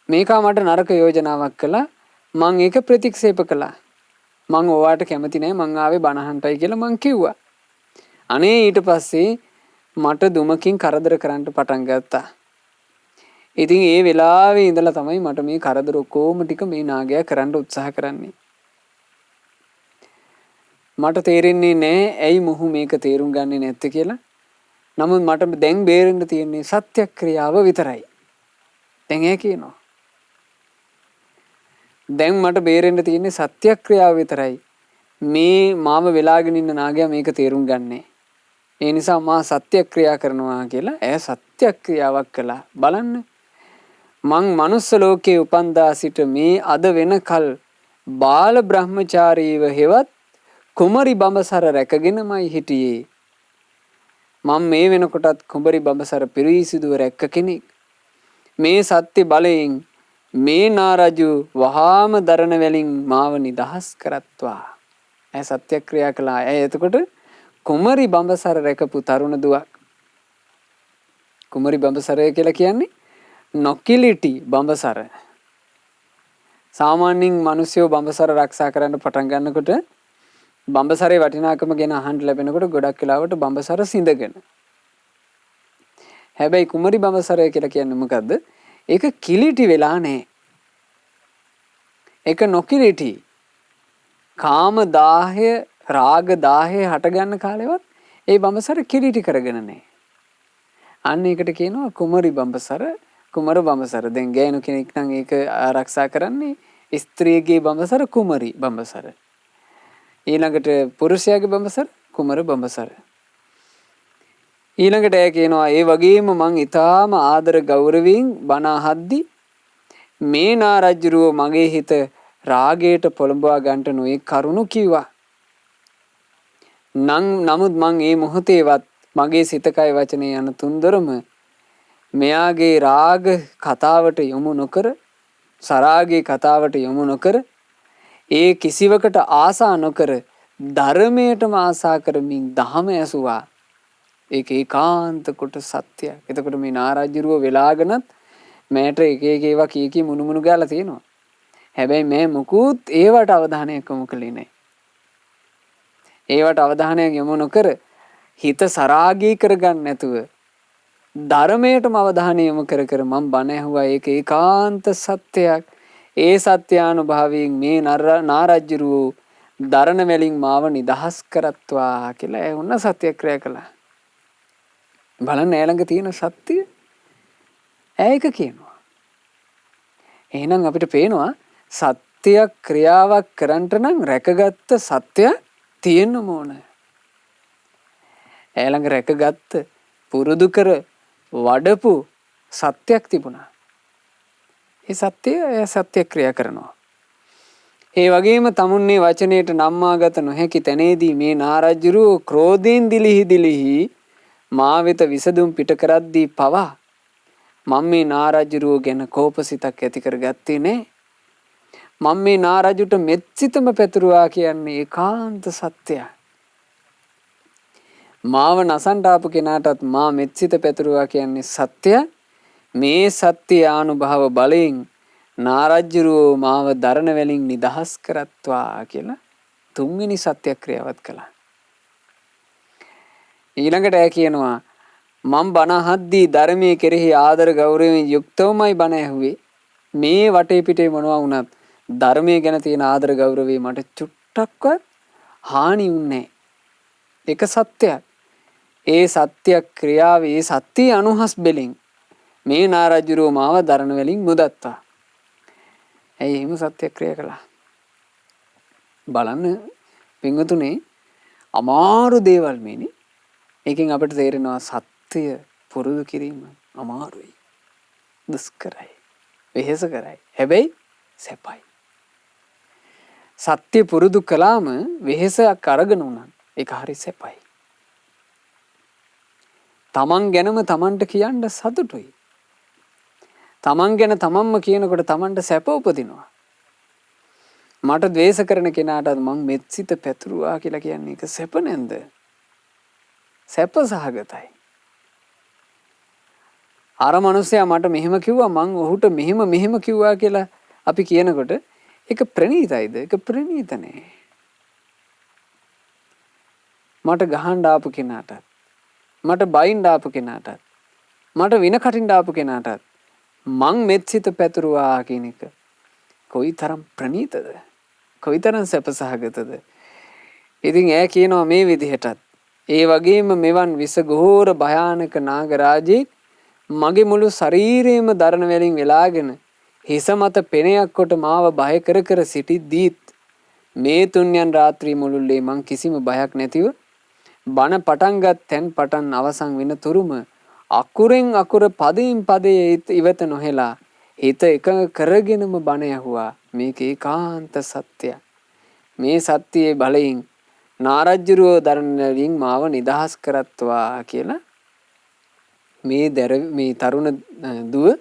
මේකා මට නරක යෝජනාවක් කළා. මං ඒක ප්‍රතික්ෂේප කළා. මං ඔයාට කැමති නෑ මං ආවේ බණ අහන්නයි කියලා මං කිව්වා. අනේ ඊට පස්සේ මට දුමකින් කරදර කරන්න පටන් ගත්තා. ඉතින් ඒ වෙලාවේ ඉඳලා තමයි මට මේ කරදර ඔක්කොම ටික මේ නාගයා කරන්න උත්සාහ කරන්නේ. මට තේරෙන්නේ නෑ ඇයි මොහු මේක තේරුම් ගන්නේ නැත්තේ කියලා. නමුත් මට දැන් බේරෙන්න තියෙන්නේ සත්‍යක්‍රියාව විතරයි. දැන් ඒ කියනවා. දැන් මට බේරෙන්න තියෙන්නේ සත්‍යක්‍රියාව විතරයි. මේ මාව වෙලාගෙන ඉන්න නාගයා මේක තේරුම් ගන්නෑ. ඒ නිසා මා සත්‍යක්‍රියා කරනවා කියලා ඇය සත්‍යක්‍රියාවක් කළා. බලන්න. මං මනුස්ස ලෝකේ උපන්දා සිට මේ අද වෙනකල් බාල බ්‍රහ්මචාරීව හෙවත් කුමරි බඹසර රැකගෙනමයි හිටියේ. මම මේ වෙනකොටත් කුඹරි බඹසර පිරිසිදුව රැක්ක කෙනෙක්. මේ සත්‍ය බලයෙන් මේ නාරජු වහාම දරණ වලින් මාව නිදහස් කරත්වා. ඇය සත්‍යක්‍රියා කළා. ඇය එතකොට කුමරි බඹසර රැකපු තරුණ දුවක්. කුමරි බඹසරය කියලා කියන්නේ නොකිලිටි බඹසර. සාමාන්‍යයෙන් මිනිස්සු බඹසර ආරක්ෂා කරන්න පටන් ගන්නකොට බඹසරේ වටිනාකම ගැන අහන්න ලැබෙනකොට ගොඩක් වෙලාවට බඹසර සිඳගෙන. හැබැයි කුමරි බඹසරය කියලා කියන්නේ මොකද්ද? ඒක කිලිටි වෙලා නැහැ. ඒක නොකිලිටි. කාම දාහය රාග 10 හට ගන්න කාලෙවත් ඒ බඹසර කිලිටි කරගෙන නැහැ. අන්න ඒකට කියනවා කුමරි බඹසර, කුමර බඹසර. දැන් ගෑනු කෙනෙක් නම් ඒක ආරක්ෂා කරන්නේ ස්ත්‍රියගේ බඹසර කුමරි බඹසර. ඊළඟට පුරුෂයාගේ බඹසර කුමර බඹසර. ඊළඟට ඇය කියනවා ඒ වගේම මං ඊටාම ආදර ගෞරවයෙන් බණ අහද්දි මේ නා රජුරෝ මගේ හිත රාගයට පොළඹවා ගන්නට නොයි කරුණු කිව්වා. නමුත් මං මේ මොහොතේවත් මගේ සිත කය වචනේ යන තුන්දරම මෙයාගේ රාග කතාවට යොමු නොකර, සරාගයේ කතාවට යොමු නොකර, ඒ කිසිවකට ආසා නොකර ධර්මයටම ආසා කරමින් දහම ඇසුවා. ඒක ඒකාන්ත කොට සත්‍යයක්. එතකොට මේ නාරජ්ජුරුව වෙලාගෙනත් මෑට එක ඒවා කී මුණු ගාලා තියෙනවා. හැබැයි මේ මුකුත් ඒවට අවධානයක් යොමු කළේ නැහැ. ඒවට අවධානයක් යොමු නොකර හිත සරාගී කරගන්න නැතුව ධර්මයටම අවධානය යොමු කර මම බණ ඇහුවා. ඒක ඒකාන්ත සත්‍යයක්. ඒ සත්‍යානුභාවයෙන් මේ නාරජ්ජුරුව දරණ වලින් මාව නිදහස් කරත්වා කියලා ඒ වුණ සත්‍යක්‍රියා කළා. බලන්න ඈ තියෙන සත්‍ය ඒක කියනවා. එහෙනම් අපිට පේනවා සත්‍ය ක්‍රියාවක් කරන්නට නම් රැකගත්ත සත්‍ය තියෙන්න ඕන. ඈ රැකගත්ත පුරුදු කර වඩපු සත්‍යයක් තිබුණා. ඒ සත්‍ය ක්‍රියා කරනවා. ඒ වගේම තමුන්නේ වචනයට නම්මාගත නොහැකි තැනේදී මේ නාරජ්ජුරුව ක්‍රෝධයෙන් දිලිහි මා වෙත විසදුම් පිට කරද්දී පවා මම මේ නාරජ්ජුරුව ගැන කෝපසිතක් ඇති කරගත්තේ නෑ. මම මේ නාරජුට මෙත්සිතම පැතුරුවා කියන්නේ ඒකාන්ත සත්‍යයක්. මාව නසන්ට ආපු කෙනාටත් මා මෙත්සිත පැතුරුවා කියන්නේ සත්‍යයක්. මේ සත්‍ය ආනුභාව බලයෙන් නාරජ්ජුරුව මාව දරණ වලින් නිදහස් කරත්වා කියලා තුන්වෙනි සත්‍යක්‍රියාවත් කළා. ඊළඟට ඇය කියනවා මම බණ අහද්දී ධර්මයේ කෙරෙහි ආදර ගෞරවයෙන් යුක්තවමයි බණ ඇහුවේ. මේ වටේ පිටේ මොනවා වුණත් ධර්මයේ ගැන තියෙන ආදර ගෞරවය මට චුට්ටක්වත් හානි වුණේ නැහැ. ඒක සත්‍යයක්. ඒ සත්‍ය ක්‍රියාවේ සත්‍ය අනුහස් බෙලින් මේ නාරජුරෝ මාව දරණ වලින් මුදත්තා. ඇයි එහෙම සත්‍ය ක්‍රියා කළා? බලන්න පින්වතුනේ අමාරු දේවල් මේනි. ඒකෙන් අපිට තේරෙනවා සත්‍ය පුරුදු කිරීම අමාරුයි. දුෂ්කරයි. වෙහෙස කරයි. හැබැයි සැපයි. සත්‍ය පුරුදු කළාම වෙහෙසක් අරගෙන උනන් ඒක හරි සැපයි. තමන් ගැනම තමන්ට කියන්න සතුටුයි. තමන් ගැන තමන්ම කියනකොට තමන්ට සැප උපදිනවා. මට ද්වේෂ කරන කෙනාට මං මෙත්සිත පැතුරුවා කියලා කියන්නේ ඒක සැප නැන්ද? සැප සහගතයි. අර මනුස්සයා මට මෙහෙම කිව්වා මං ඔහුට මෙහෙම කිව්වා කියලා අපි කියනකොට ඒක ප්‍රණීතයිද? ඒක ප්‍රණීත නෑ. මට ගහන්න ආපු කෙනාටත් මට බයින්න ආපු කෙනාටත් මට වින කටින්න ආපු කෙනාටත් මං මෙත්සිත පැතුරුවා කියන එක කොයිතරම් ප්‍රණීතද? කොයිතරම් සැපසහගතද? ඉතින් ඈ කියනවා මේ විදිහටත් ඒ වගේම මෙවන් විසඝෝර භයානක නාගරාජෙක් මගේ මුළු ශරීරයම දරණ වලින් වෙලාගෙන හිස මත පෙනයක් කොට මාව බය කර සිටිද්දීත් මේ තුන්යන් රාත්‍රී මුළුල්ලේ මං කිසිම බයක් නැතිව බණ පටන් ගත් තැන් පටන් අවසන් වෙන තුරුම අකුරෙන් අකුර පදයෙන් පදයේ ඉවත නොහෙලා හිත එකඟ කරගෙනම බණ ඇහුවා. මේක ඒකාන්ත සත්‍යයක්. මේ සත්‍යයේ බලයෙන් නාරජ්ජුරුව දරණ වලින් මාව නිදහස් කරත්වා කියලා මේ තරුණ දුව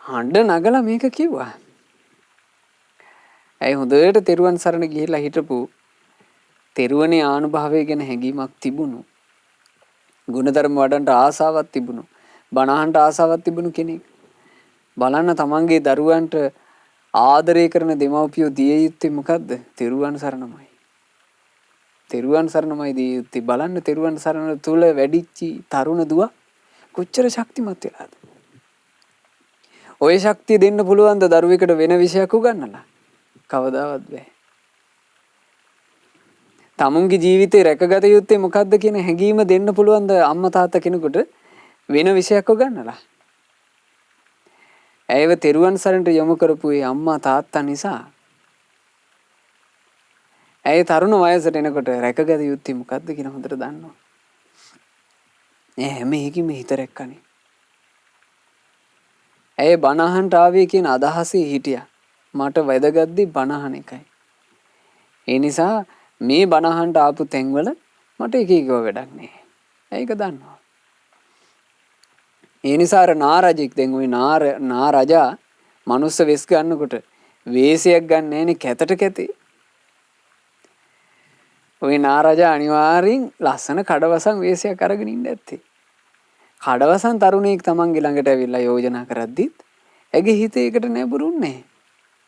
හඬ නගලා මේක කිව්වා. ඇයි හොඳට තෙරුවන් සරණ ගිහිල්ලා හිටපු තෙරුවනේ ආනුභාවය ගැන හැඟීමක් තිබුණු. ගුණධර්ම වඩන්ට ආසාවක් තිබුණු. බණ අහන්න ආසාවක් තිබුණු කෙනෙක්. බලන්න තමන්ගේ දරුවන්ට ආදරය කරන දෙමව්පියෝ දිය යුත්තේ මොකද්ද? තෙරුවන් සරණමයි. තෙරුවන් සරණමයි දිය යුත්තේ. බලන්න තෙරුවන් සරණ තුල වැඩිච්චි තරුණ දුව කොච්චර ශක්තිමත් වෙලාද? ඔය ශක්තිය දෙන්න පුළුවන් ද දරුවෙකුට වෙන විෂයක් උගන්නලා? කවදාවත් බෑ. තමුන්ගේ ජීවිතේ රැකගත යුත්තේ මොකක්ද කියන හැඟීම දෙන්න පුළුවන් ද අම්මා තාත්තා කෙනෙකුට වෙන විශයක් ගන්නලා. ඇයව තෙරුවන් සරණට යොමු කරපු ඒ අම්මා තාත්තා නිසා ඇය තරුණ වයසට එනකොට රැකගත යුත්තේ මොකක්ද කියන හොඳට දන්නවා. හැම එකකින්ම හිත රැක්කනේ. ඇය බණ අහන්න ආවේ කියන අදහසේ හිටියා. මට වැදගත් දේ බණ අහන එකයි. ඒ නිසා මේ බණ අහන්න ආපු තැන්වල මට එක එකව වැඩක් නෑ. ඒක දන්නවා. ඒ නිසා අර නාරජෙක් දැන් ওই නාරජා මනුස්ස වෙස් ගන්නකොට වේශයක් ගන්න නෑනේ කැතට කැතේ. ওই නාරජා අනිවාර්යෙන් ලස්සන කඩවසම් වේශයක් අරගෙන ඉන්න ඇත්තේ. කඩවසම් තරුණයෙක් තමන්ගේ ළඟට ඇවිල්ලා යෝජනා කරද්දිත් ඇගේ හිතේ ඒකට නැඹුරුන්නේ නැහැ.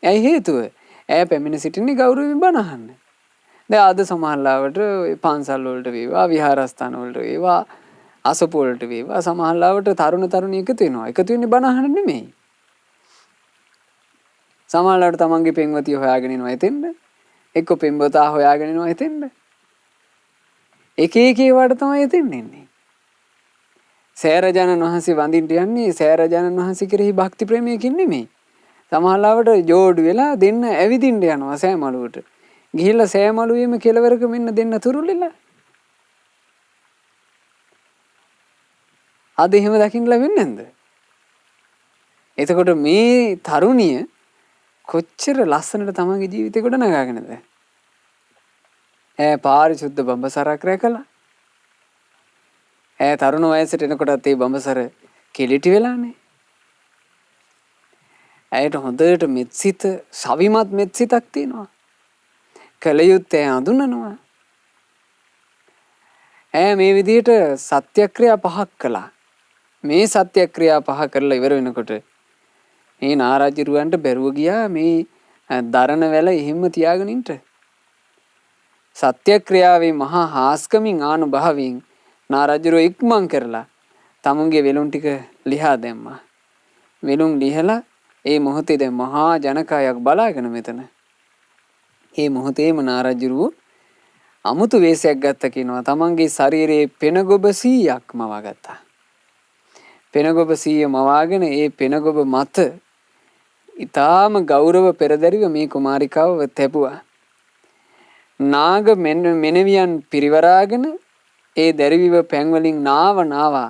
ඇයි හේතුව? ඇය පැමිණ සිටින්නේ ගෞරවයෙන් බණ අහන්න. දැන් අද සමහරලාවට පන්සල් වලට වේවා විහාරස්ථාන වලට වේවා අසපු වලට වේවා සමහරලාවට තරුණිය එකතු වෙනවා. එකතු වෙන්නේ බණ අහන්න නෙමෙයි. සමහරලාවට තමන්ගේ පෙම්වතිය හොයාගෙන එනවා එතෙන්ද. එක්ක පෙම්වතා හොයාගෙන එනවා එතෙන්ද. එක එක ඒවාට තමයි එතෙන් එන්නේ. සෑරජානන් වහන්සේ වඳින්න යන්නේ සෑරජානන් වහන්සේ කෙරෙහි භක්ති ප්‍රේමයකින් නෙමෙයි. සමහරවිට ජෝඩු වෙලා දෙන්න ඇවිදින්න යනවා සෑමලුවට. ගිහිල්ලා සෑමලුවේම කෙලවරක මෙන්න දෙන්න තුරුලිලා. අද එහෙම දකින්න ලැබෙන්නේ නැන්ද? එතකොට මේ තරුණිය කොච්චර ලස්සනට තමන්ගේ ජීවිතේ ගොඩ නගාගෙනද? පාරිශුද්ධ බඹසරක් රැකලා තරුණ වයසට එනකොටත් ඒ බඹසර කෙලිටි වෙලානේ. ඇයට හොඳට මෙත්සිත සවිමත් මෙත්සිතක් තියෙනවා. කල යුත්තේ අඳුනනවා. මේ විදිහට සත්‍යක්‍රියා පහක් කළා. මේ සත්‍යක්‍රියා පහ කරලා ඉවර වෙනකොට මේ නාරජිරුවන්ට බැරුව ගියා මේ දරණ වැල එහෙම්ම තියාගෙන ඉන්න. සත්‍යක්‍රියාවේ මහා හාස්කමින් ආනුභාවයෙන් නාරජිරුව ඉක්මන් කරලා තමුන්ගේ වෙලුන් ටික ලිහා දැම්මා. වෙලුන් ලිහලා ඒ මොහොතේ දැන් මහා ජනකායක් බලාගෙන මෙතන. ඒ මොහොතේම නාරජිරුව අමුතු වේශයක් ගත්ත කියනවා. තමන්ගේ ශරීරයේ පෙනගොබ 100ක් මවා ගත්තා. පෙනගොබ 100 මවාගෙන ඒ පෙනගොබ මත ඊටාම ගෞරව පෙරදරිව මේ කුමාරිකාව තැබුවා. නාග මෙනවියන් පිරිවරාගෙන ඒ දැරිවිව පැන් වලින් නාවා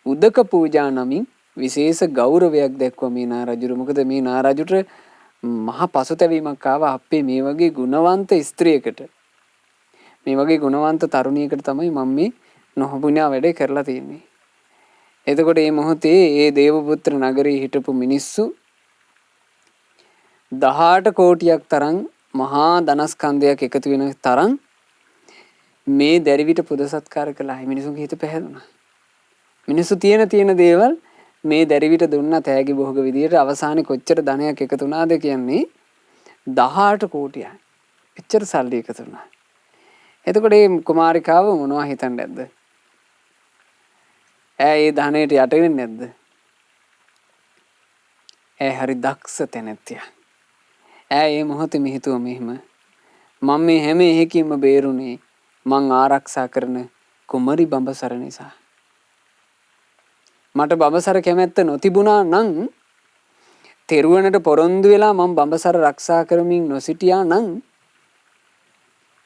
උදක පූජා නමින් විශේෂ ගෞරවයක් දැක්වුවා මේ නාරජුට. මොකද මේ නාරජුට මහා පසුතැවීමක් ආවා. අපේ මේ වගේ ගුණවන්ත ස්ත්‍රියකට මේ වගේ ගුණවන්ත තරුණියකට තමයි මම මේ නොහොබුණා වැඩේ කරලා තියෙන්නේ. එතකොට මේ මොහොතේ ඒ දේවපුත්‍ර නගරේ හිටපු මිනිස්සු 18 කෝටියක් තරම් මහා ධනස්කන්ධයක් එකතු වෙන තරම් මේ දැරිවිට පුද සත්කාර කළා. මිනිසුන්ගේ හිත පැහැදුනා. මිනිස්සු තියෙන දේවල් මේ දැරිවිට දුන්නා තෑගි භෝග විදියට. අවසානයේ කොච්චර ධනයක් එකතු වුණාද කියන්නේ 18 කෝටියක්. එච්චර සල්ලි එකතු වුණා. එතකොට මේ කුමාරිකාව මොනවා හිතන්නේ නැද්ද? ඒ ධනෙට යට වෙන්නේ නැද්ද? හරි දක්ෂ තැනැත්තිය. මේ මොහොතේ හිතුව මෙහෙම මම මේ හැම එකකින්ම බේරුනේ මං ආරක්ෂා කරන කුමරි බඹසර නිසා. මට බඹසර කැමැත්ත නොතිබුණා නම් තෙරුවනට පොරොන්දු වෙලා මම බඹසර ආරක්ෂා කරමින් නොසිටියා නම්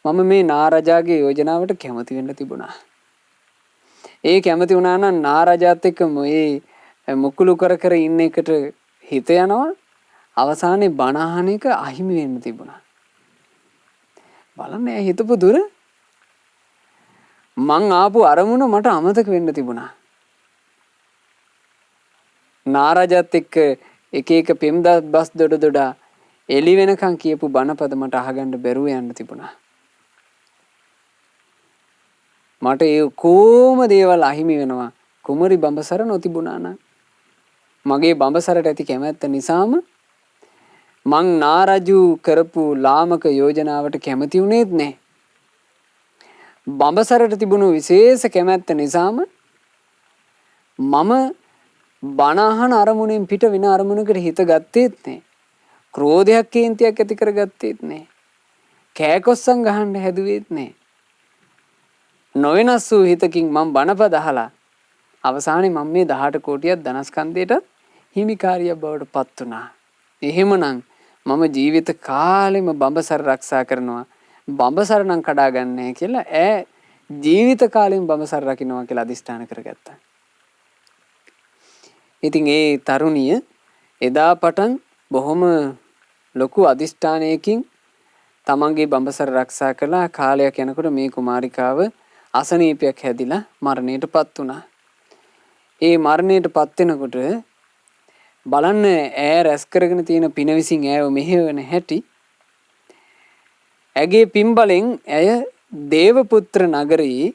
මම මේ නාරජාගේ යෝජනාවට කැමති වෙන්න තිබුණා. ඒ කැමති වුණා නම් නාරජාත් එක්ක මේ මුකුළු කර ඉන්න එකට හිත යනවා. අවසානයේ බණ අහන එක අහිමි වෙන්න තිබුණා. බලන්න හිතපු දුර මං ආපු අරමුණ මට අමතක වෙන්න තිබුණා. නාරජාත් එක්ක එක පෙම්දත් බස් දොඩ එළි වෙනකන් කියපු බණපද මට අහගන්න බැරුව යන්න තිබුණා. මට ඒ කොම දේවල් අහිමි වෙනවා කුමරි බඹසර නොතිබුණා නම්. මගේ බඹසරට ඇති කැමැත්ත නිසාම මං නාරජු කරපු ලාමක යෝජනාවට කැමති වුණේත් නැහැ. බඹසරට තිබුණු විශේෂ කැමැත්ත නිසාම මම බණ අහන අරමුණෙන් පිට වෙන අරමුණකට හිත ගත්තේත් නැහැ. ක්‍රෝධයක් කේන්තියක් ඇති කරගත්තේත් නැහැ. කෑකොස්සන් ගහන්න හැදුවේත් නැහැ. නොවෙනස් වූ හිතකින් මම බණපද අහලා අවසානයේ මම මේ 18 කෝටියක් ධනස්කන්ධයට හිමිකාරියක් බවට පත් වුණා. එහෙමනම් මම ජීවිත කාලෙම බඹසර ආරක්ෂා කරනවා. බඹසර නම් කඩා ගන්නෑ කියලා ඈ ජීවිත කාලෙම බඹසර රකින්නවා කියලා අදිස්ථාන කරගත්තා. ඉතින් ඒ තරුණිය එදා පටන් බොහොම ලොකු අදිස්ථානයකින් තමන්ගේ බඹසර ආරක්ෂා කළා. කාලයක් යනකොට මේ කුමාරිකාව අසනීපයක් හැදිලා මරණයටපත් වුණා. ඒ මරණයටපත් වෙනකොට බලන්න ඈ රැස් කරගෙන තියෙන පින විසින් ඈව මෙහෙවන හැටි. ඇගේ පින්බලෙන් ඇය දේවපුත්‍ර නගරයේ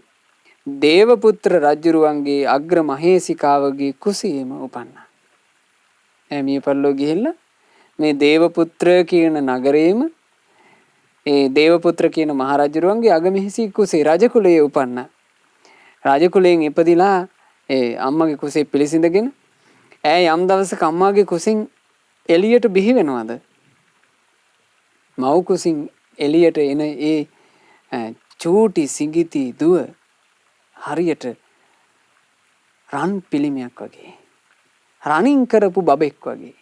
දේවපුත්‍ර රජුරුවන්ගේ අග්‍ර මහේසිකාවගේ කුසීම උපන්නා. එයා මිය පරලෝ ගිහිල්ලා මේ දේවපුත්‍ර කියන නගරයේම ඒ දේවපුත්‍ර කියන මහරජුරුවන්ගේ අගමහිසි කුසේ රජ කුලයේ උපන්නා. රජ කුලයෙන් ඉපදිලා ඒ අම්මගේ කුසේ පිළිසිඳගෙන ඈ යම් දවසක අම්මාගේ කුසින් එළියට බිහි වෙනවද? මව් කුසින් එළියට එන ඒ චූටි සිඟිති දුව හරියට රන් පිළිමයක් වගේ. රණින් කරපු බබෙක් වගේ.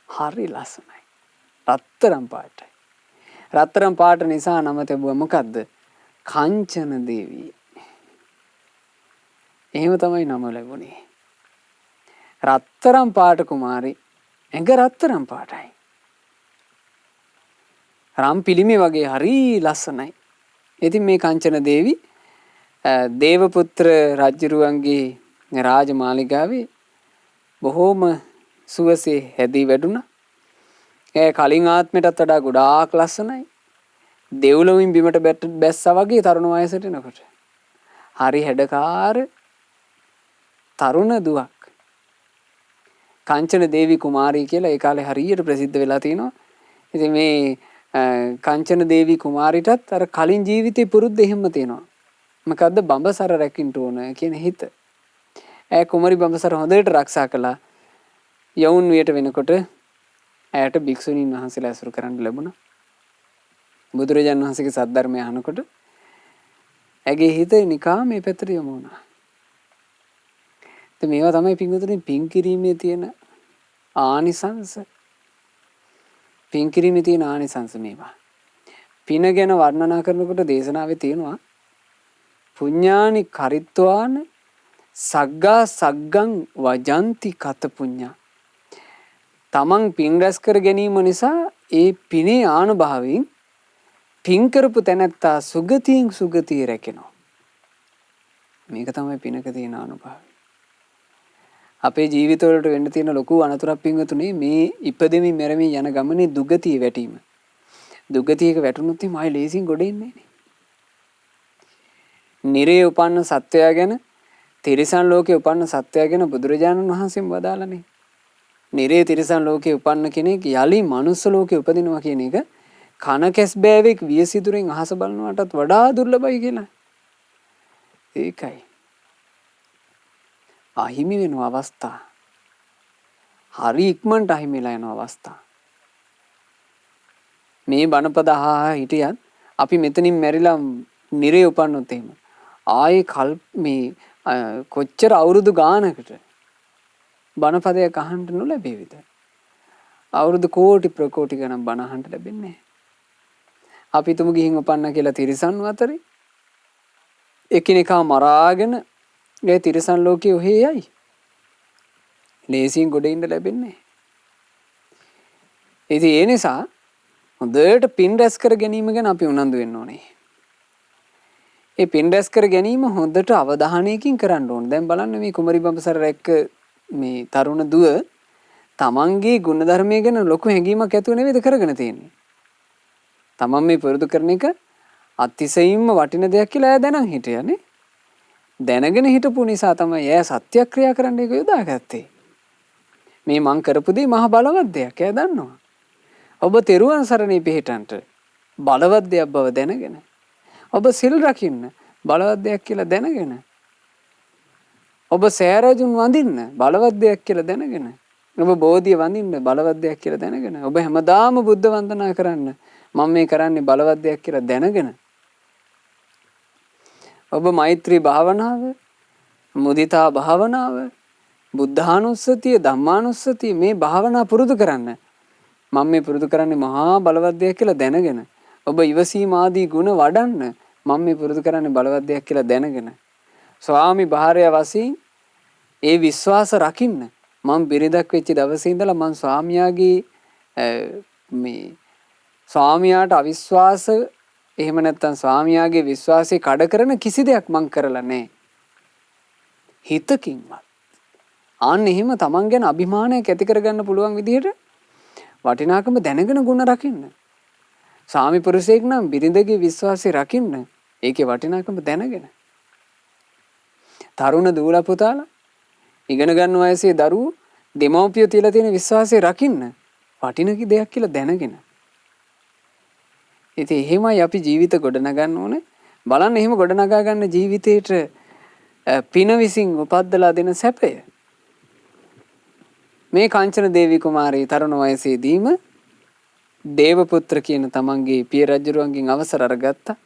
හරි ලස්සනයි. රත්තරන් පාටයි. රත්තරන් පාට නිසා නම තිබුවා මොකද්ද? කාංචන දේවී. එහෙම තමයි නම ලැබුණේ. රත්තරන් පාට කුමාරි ඇඟ රත්තරන් පාටයි. රම් පිළිමේ වගේ හරි ලස්සනයි. ඉතින් මේ කාංචන දේවි දේවපුත්‍ර රජුරුවන්ගේ රාජමාලිගාවේ බොහෝම සුවසේ හැදී වැඩුණා. ඒ කලින් ආත්මයටත් වඩා ගොඩාක් ලස්සනයි. දෙව්ලොවින් බිමට බැස්සා වගේ තරුණ වයසට එනකොට. හරි හැඩකාර තරුණ දුවක්. කාංචන දේවි කුමාරී කියලා ඒ කාලේ හරියට ප්‍රසිද්ධ වෙලා තිනවා. ඉතින් මේ කාංචන දේවි කුමාරිටත් අර කලින් ජීවිතේ පුරුද්ද එහෙම තියෙනවා. මොකද්ද බඹසර රැකින්න ඕන කියන හිත. ඈ කුමරි බඹසර හොඳට ආරක්ෂා කළා. යවුන් වියට වෙනකොට ඇයට භික්ෂුණීන් වහන්සේලා ඇසුරු කරන්න ලැබුණා. බුදුරජාණන් වහන්සේගේ සද්ධර්මය අහනකොට ඇගේ හිත නිකා මේ පැත්තට යොමු වුණා. ඉතින් මේවා තමයි පින්වතුනි පින් කිරීමේ තියෙන ආනිසංස. පින් කිරීමේ තියෙන ආනිසංස මේවා. පින ගැන වර්ණනා කරනකොට දේශනාවේ තියෙනවා පුඤ්ඤානි කරිත්වාන සග්ගා සග්ගං වජಂತಿ කත පුඤ්ඤා. තමන් පින් රැස් කර ගැනීම නිසා ඒ පිනේ ආනුභාවයෙන් පින් කරපු තැනැත්තා සුගතියෙන් සුගතිය රැකෙනවා. මේක තමයි පිනක තියෙන ආනුභාවය. අපේ ජීවිතවලට වෙන්න තියෙන ලොකු අනතුරක් පින්වතුනි මේ ඉපදෙමින් මැරෙමින් යන ගමනේ දුගතිය වැටීම. දුගතියක වැටුනොත් එමයි ලේසින් ගොඩ එන්නේ නැහැ. නිරේ උපන්න සත්වයා ගැන තිරිසන් ලෝකේ උපන්න සත්වයා ගැන බුදුරජාණන් වහන්සේම වදාළනේ. නිරේ තිරිසන් ලෝකේ උපන්න කෙනෙක් යලි මනුස්ස ලෝකේ උපදිනවා කියන එක කන කැස් බෑවෙක් වියසිතුරෙන් අහස බලනවටත් වඩා දුර්ලභයි කියලා. ඒකයි. අහිමි වෙන අවස්ථා. හරි ඉක්මනට අහිමිලා යන අවස්ථා. මේ බණපද අහා හිටියත් අපි මෙතනින් මැරිලා නිරේ උපන්නොත් එහෙම ආයේ මේ කොච්චර අවුරුදු ගානකට බණපදයක් අහන්න නොලැබෙවිද? අවුරුදු කෝටි ප්‍රකෝටි ගණන් බණ අහන්න ලැබෙන්නේ නැහැ. අපි තුමු ගිහින් උපන්න කියලා තිරිසන් අතරේ එකිනෙකා මරාගෙන ඒ තිරිසන් ලෝකයේ ඔහේ යයි. ලේසියෙන් ගොඩ ඉන්න ලැබෙන්නේ නැහැ. ඉතින් ඒ නිසා හොඳට පින් රැස් කර ගැනීම ගැන අපි උනන්දු වෙන්න ඕනේ. ඒ පින් රැස් කර ගැනීම හොඳට අවධානයකින් කරන්න ඕනේ. දැන් බලන්න මේ කුමරි බඹසර රැක්ක මේ තරුණ දුව තමන්ගේ ගුණධර්මය ගැන ලොකු හැඟීමක් ඇතුව නෙවෙයිද කරගෙන තියෙන්නේ. තමන් මේ පුරුදු කරන එක අතිශයින්ම වටින දෙයක් කියලා එයා දැනන් හිටියානේ. දැනගෙන හිටපු නිසා තමයි එයා සත්‍යක්‍රියා කරන්න එක යොදාගත්තේ. මේ මං කරපු දේ මහ බලවත් දෙයක්. එයා දන්නවා. ඔබ තෙරුවන් සරණේ පිහිටන්ට බලවත් දෙයක් බව දැනගෙන ඔබ සිල් රකින්න බලවත් දෙයක් කියලා දැනගෙන ඔබ සෑරජුන් වඳින්න බලවත් දෙයක් කියලා දැනගෙන ඔබ බෝධිය වඳින්න බලවත් දෙයක් කියලා දැනගෙන ඔබ හැමදාම බුද්ධ වන්දනා කරන්න මම මේ කරන්නේ බලවත් දෙයක් කියලා දැනගෙන ඔබ මෛත්‍රී භාවනාව, මුදිතා භාවනාව, බුද්ධානුස්සතිය, ධම්මානුස්සතිය මේ භාවනා පුරුදු කරන්න. මම මේ පුරුදු කරන්නේ මහා බලවත් දෙයක් කියලා දැනගෙන. ඔබ ඉවසීම ආදී ගුණ වඩන්න. මම මේ පුරුදු කරන්නේ බලවත් දෙයක් කියලා දැනගෙන. ස්වාමි භාර්යාව වශයෙන් ඒ විශ්වාස රකින්න. මම බිරිඳක් වෙච්ච දවසේ ඉඳලා මම ස්වාමියාගේ මේ ස්වාමියාට අවිශ්වාස එහෙම නැත්නම් ස්වාමියාගේ විශ්වාසය කඩ කරන කිසි දෙයක් මං කරලා නැහැ. හිතකින්වත්. අන්න එහෙම තමන් ගැන අභිමානයක් ඇති කරගන්න පුළුවන් විදිහට වටිනාකම දැනගෙන ගුණ රකින්න. ස්වාමි පුරුෂයෙක් නම් බිරිඳගේ විශ්වාසය රකින්න. ඒකේ වටිනාකම දැනගෙන. තරුණ දූලා පුතාලා ඉගෙන ගන්න වයසේ දරුවෝ දෙමව්පියෝ තියලා තියෙන විශ්වාසය රකින්න. වටිනකි දෙයක් කියලා දැනගෙන. ඉතින් එහෙමයි අපි ජීවිත ගොඩනගන්න ඕනේ. බලන්න එහෙම ගොඩනගා ගන්න ජීවිතේට පින විසින් උපද්දලා දෙන සැපය. මේ කාංචන දේවී කුමාරී තරුණ වයසේදීම දේවපුත්‍ර කියන තමන්ගේ පිය රජුරුවන්ගෙන් අවසර අරගත්තා.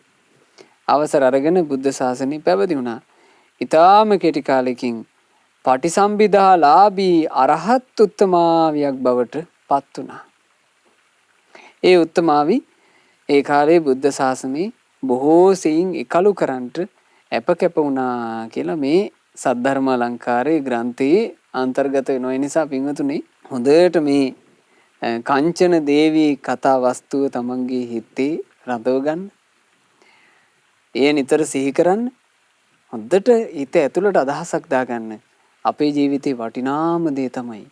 අවසර අරගෙන බුද්ධ ශාසනය පැවිදි වුණා. ඊටාම කෙටි කාලෙකින් පටිසම්භිදාලාභී අරහත් උත්තමාවියක් බවට පත් වුණා. ඒ උත්තමාවි ඒ කාලේ බුද්ධ ශාසනය බොහෝ සෙයින් එකලු කරන්ට අපකැප වුණා කියලා මේ සද්ධර්ම අලංකාරයේ ග්‍රන්ථයේ අන්තර්ගත වෙනවා. ඒ නිසා පින්වතුනි හොඳට මේ කාංචන දේවී කතා වස්තුව තමන්ගේ හිතේ රඳව ගන්න. ඒ නිතර සිහි කරන්න. හොඳට හිත ඇතුළට අදහසක් දාගන්න. අපේ ජීවිතේ වටිනාම දේ තමයි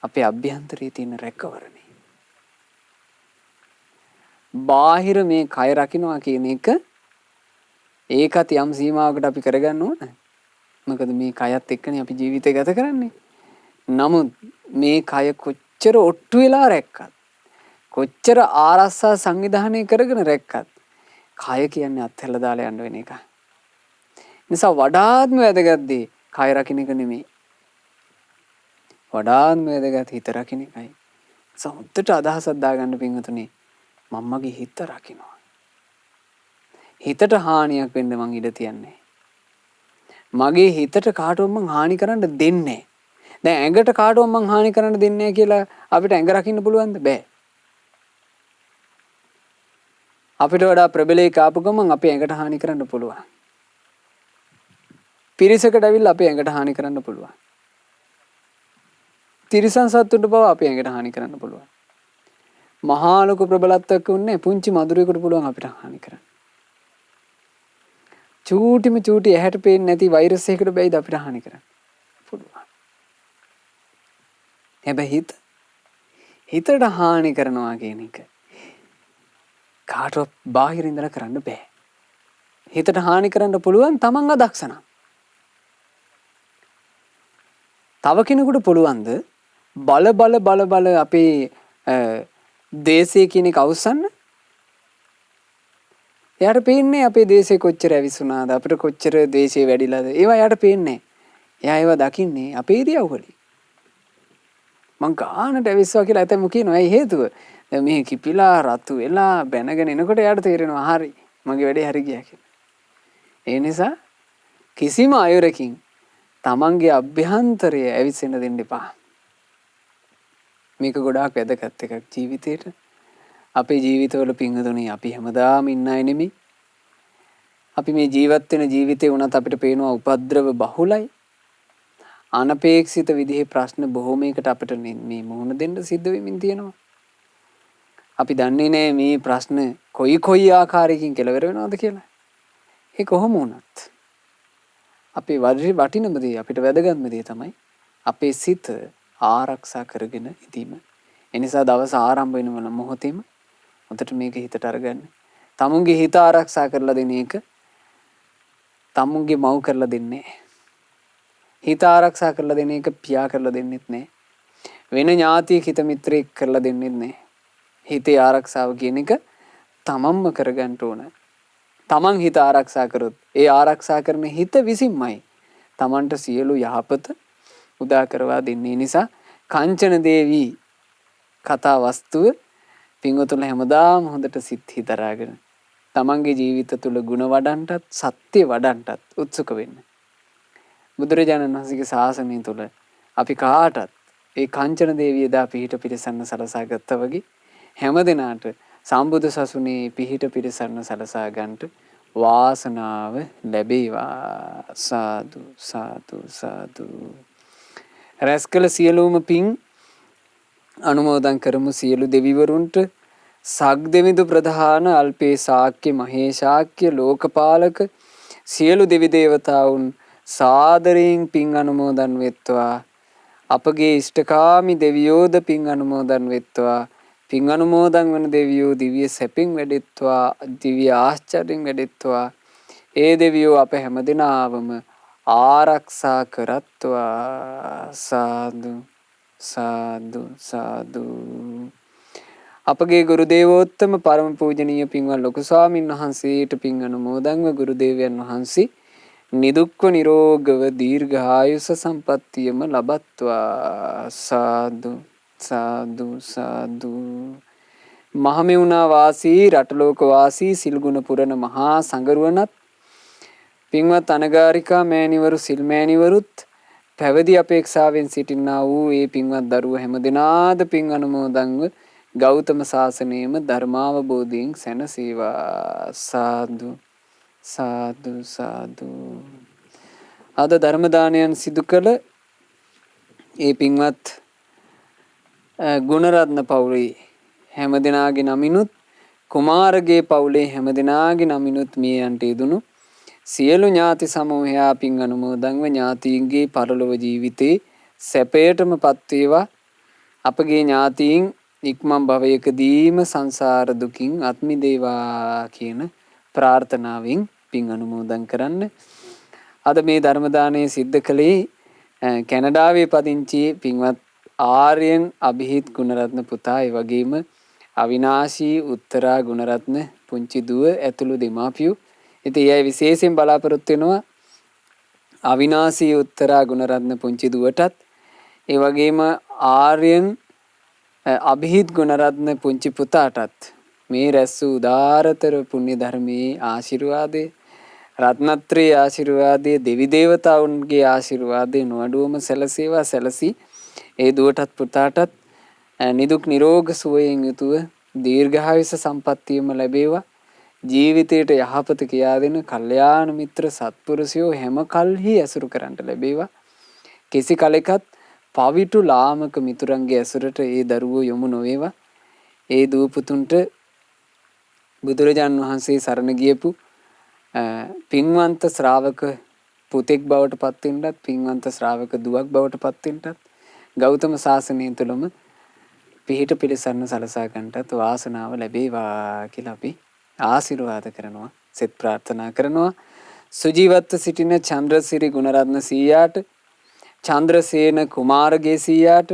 අපේ අභ්‍යන්තරයේ තියෙන රැකවරණය. බාහිර මේ කය රකින්නවා කියන එක ඒකත් යම් සීමාවකට අපි කරගන්න ඕන. මොකද මේ කයත් එක්කනේ අපි ජීවිතය ගත කරන්නේ. නමුත් මේ කය කොච්චර ඔට්ටු වෙලා රැක්කත්, කොච්චර ආරස්සා සංවිධානය කරගෙන රැක්කත්, කය කියන්නේ අත්හැරලා දාලා යන්න වෙන එක. නිසා වඩාත්ම වැදගත් දේ කය රකින්න එක නෙමෙයි. වඩාත්ම වැදගත් හිත රකින්න එකයි. සමුද්දට අදහසක් දාගන්න පින්වතුනි මම්මගේ හිත රකින්නවා. හිතට හානියක් වෙන්න මං ඉඩ තියන්නේ. මගේ හිතට කාටවත් මං හානි කරන්න දෙන්නේ. දැන් ඇඟට කාටවත් මං හානි කරන්න දෙන්නේ කියලා අපිට ඇඟ රකින්න පුළුවන්ද? බෑ. අපිට වඩා ප්‍රබලයෙක් ආපු ගමන් අපේ ඇඟට හානි කරන්න පුළුවන්. පිරිසකට ඇවිල්ලා අපේ ඇඟට හානි කරන්න පුළුවන්. තිරිසන් සත්තුන්ට බව අපේ ඇඟට හානි කරන්න පුළුවන්. මහා ලොකු ප්‍රබලත්වයක් උන්නේ පුංචි මధుරයකට පුළුවන් අපිට හානි කරන්න. චූටිම චූටි ඇහැට පේන්නේ නැති වෛරස් එකකට බැයිද අපිට හානි කරන්න පුළුවන්. හැබැයි හිතට හානි කරනවා කියන එක කාටවත් බාහිර ඉඳලා කරන්න බෑ. හිතට හානි කරන්න පුළුවන් තමන් අදක්ෂ නම්. තව කෙනෙකුට පුළුවන්ද බල අපේ දේශය කියන එක අවසන්? එයාට පේන්නේ අපේ දේශේ කොච්චර ඇවිස්සුනාද, අපිට කොච්චර දේශේ වැඩිලාද. ඒවා එයාට පේන්නේ. එයා ඒවා දකින්නේ අපේ ඉරියව්වලින්. මං ගානට ඇවිස්සුවා කියලා ඇතැම්ම කියනවා. ඇයි හේතුව? දැන් මේ කිපිලා රතු වෙලා බැනගෙන එනකොට එයාට තේරෙනවා හරි මගේ වැඩේ හරි ගියා කියලා. ඒ නිසා කිසිම අයුරකින් තමන්ගේ අභ්‍යන්තරය ඇවිස්සෙන්න දෙන්න එපා. මේක ගොඩාක් වැදගත් එකක් ජීවිතේට. අපේ ජීවිතවල පිංගුතුනි අපි හැමදාම ඉන්න අය නෙමෙයි. අපි මේ ජීවත් වෙන ජීවිතේ වුණත් අපිට පේනවා උපද්‍රව බහුලයි. අනපේක්ෂිත විදිහේ ප්‍රශ්න බොහෝමයකට අපිට මේ මුහුණ දෙන්න සිද්ධ වෙමින් තියෙනවා. අපි දන්නේ නැහැ මේ ප්‍රශ්න කොයි ආකාරයකින් කෙලවර වෙනවද කියලා. ඒ කොහොම වුණත් අපේ වටිනම දේ අපිට වැදගත්ම දේ තමයි අපේ සිත ආරක්ෂා කරගෙන ඉඳීම. ඒ නිසා දවස ආරම්භ වෙන මොහොතේම උන්ට මේක හිතට අරගන්න. තමුන්ගේ හිත ආරක්ෂා කරලා දෙන එක තමුන්ගේ මව් කරලා දෙන්නේ නැහැ. හිත ආරක්ෂා කරලා දෙන එක පියා කරලා දෙන්නෙත් නැහැ. වෙන ඥාතියෙක් හිත මිත්‍රයෙක් කරලා දෙන්නෙත් නැහැ. හිතේ ආරක්ෂාව කියන එක තමන්ම කරගන්න ඕන. තමන් හිත ආරක්ෂා කරොත් ඒ ආරක්ෂා කරන හිත විසින්මයි තමන්ට සියලු යහපත උදා කරවා දෙන්නේ. නිසා කාංචන දේවී කතා වස්තුව පින්වතුන්ලා හැමදාම හොඳට සිත් හිතරාගෙන තමන්ගේ ජීවිත තුළ ගුණ වඩන්ටත් සත්‍ය වඩන්ටත් උත්සුක වෙන්න. බුදුරජාණන් වහන්සේගේ ශාසනය තුළ අපි කාටත් ඒ කංචන දේවිය දා පිහිට පිරිසන්න සලසා ගත්තා වගේ හැම දිනාට සම්බුදු සසුනේ පිහිට පිරිසන්න සලසා ගන්නට වාසනාව ලැබේවා. සාදු සාදු සාදු. රැස්කල සියලුම පින් අනුමෝදන් කරමු සියලු දෙවිවරුන්ට. සග්දෙවිඳු ප්‍රධාන අල්පේ ශාක්‍ය මහේශාක්‍ය ලෝකපාලක සියලු දෙවි දේවතාවුන් සාදරයෙන් පින් අනුමෝදන් වෙත්වා. අපගේ ඉෂ්ඨකාමී දෙවියෝද පින් අනුමෝදන් වෙත්වා. පින් අනුමෝදන් වන දෙවියෝ දිව්‍ය සැපින් වැඩෙත්වා. දිව්‍ය ආශ්චර්යෙන් වැඩෙත්වා. ඒ දෙවියෝ අප හැමදෙනාවම ආරක්ෂා කරත්වා. සාදු සාදු සාදු. අපගේ ගුරු දේවෝත්තම පරම පූජනීය පින්වත් ලොකු ස්වාමීන් වහන්සේට පින් අනුමෝදන්ව ගුරු දේවයන් වහන්සේ නිදුක්ව නිරෝගව දීර්ඝායුෂ සම්පන්නියම ලබත්වා. සාදු සාදු සාදු. මහමෙවුනා වාසී රටලෝක වාසී සිල්ගුණ පුරණ මහා සංගරුවනත් පින්වත් අනගාരികා මෑණිවරු සිල් මෑණිවරුත් පැවිදි අපේක්ෂාවෙන් සිටිනා වූ ඒ පින්වත් දරුවෝ හැමදෙනාද පින් අනුමෝදන්ව ගෞතම සාසනයේම ධර්මාවබෝධයෙන් සැනසේවා. සාදු සාදු සාදු. අද ධර්ම දානයන් සිදු කළ ඒ පින්වත් ගුණරත්න පවුලේ හැමදෙනාගේ නමිනුත් කුමාරගේ පවුලේ හැමදෙනාගේ නමිනුත් මේ යන්ට යෙදුණු සියලු ඥාති සමූහයා පින් අනුමෝදන්ව ඥාතීන්ගේ පරලොව ජීවිතේ සැපයටම පත් වේවා. අපගේ ඥාතීන් ඉක්මන් භවයකදීම සංසාර දුකින් අත් මිදේවා කියන ප්‍රාර්ථනාවෙන් පින් අනුමෝදන් කරන්න. අද මේ ධර්ම දානය සිද්ධ කළේ කැනඩාවේ පදිංචි පින්වත් ආර්යන් අභිහිත් ගුණරත්න පුතා, ඒ වගේම අවිනාශී උත්තරා ගුණරත්න පුංචි දුව ඇතුළු දෙමාපියෝ. ඉතින් ඒ අය විශේෂයෙන් බලාපොරොත්තු වෙනවා අවිනාශී උත්තරා ගුණරත්න පුංචි දුවටත් ඒ වගේම ආර්යන් අභිහිත් ගුණරත්න පුංචි පුතාටත් මේ රැස් වූ උදාරතර පුණ්‍ය ධර්මයේ ආශිර්වාදේ රත්නත්‍රයේ ආශිර්වාදයේ දෙවි දේවතාවුන්ගේ ආශිර්වාදේ නොඅඩුවම සැලසේවා. සැලසී ඒ දුවටත් පුතාටත් නිදුක් නිරෝග සුවයෙන් යුතුව දීර්ඝායුෂ සම්පන්නියම ලැබේවා. ජීවිතයට යහපත කියා දෙන කල්යාණ මිත්‍ර සත්පුරුෂයෝ හැම කල්හි ඇසුරු කරන්ට ලැබේවා. කිසි කලෙකත් පවිටු ලාමක මිතුරන්ගේ ඇසුරට ඒ දරුවෝ යොමු නොවේවා. ඒ දූ පුතුන්ට බුදුරජාන් වහන්සේ සරණ ගියපු පින්වන්ත ශ්‍රාවක පුතෙක් බවට පත් වෙන්නත්, පින්වන්ත ශ්‍රාවක දුවක් බවට පත් වෙන්නත් ගෞතම සාසනය තුළම පිහිට පිළිසරණ සලසා ගන්නටත් වාසනාව ලැබේවා කියලා අපි ආශිර්වාද කරනවා, සෙත් ප්‍රාර්ථනා කරනවා. සුජීවත්ව සිටින චන්ද්‍රසිරි ගුණරත්න සීයාට, චන්ද්‍රසේන කුමාරගේ සීයාට,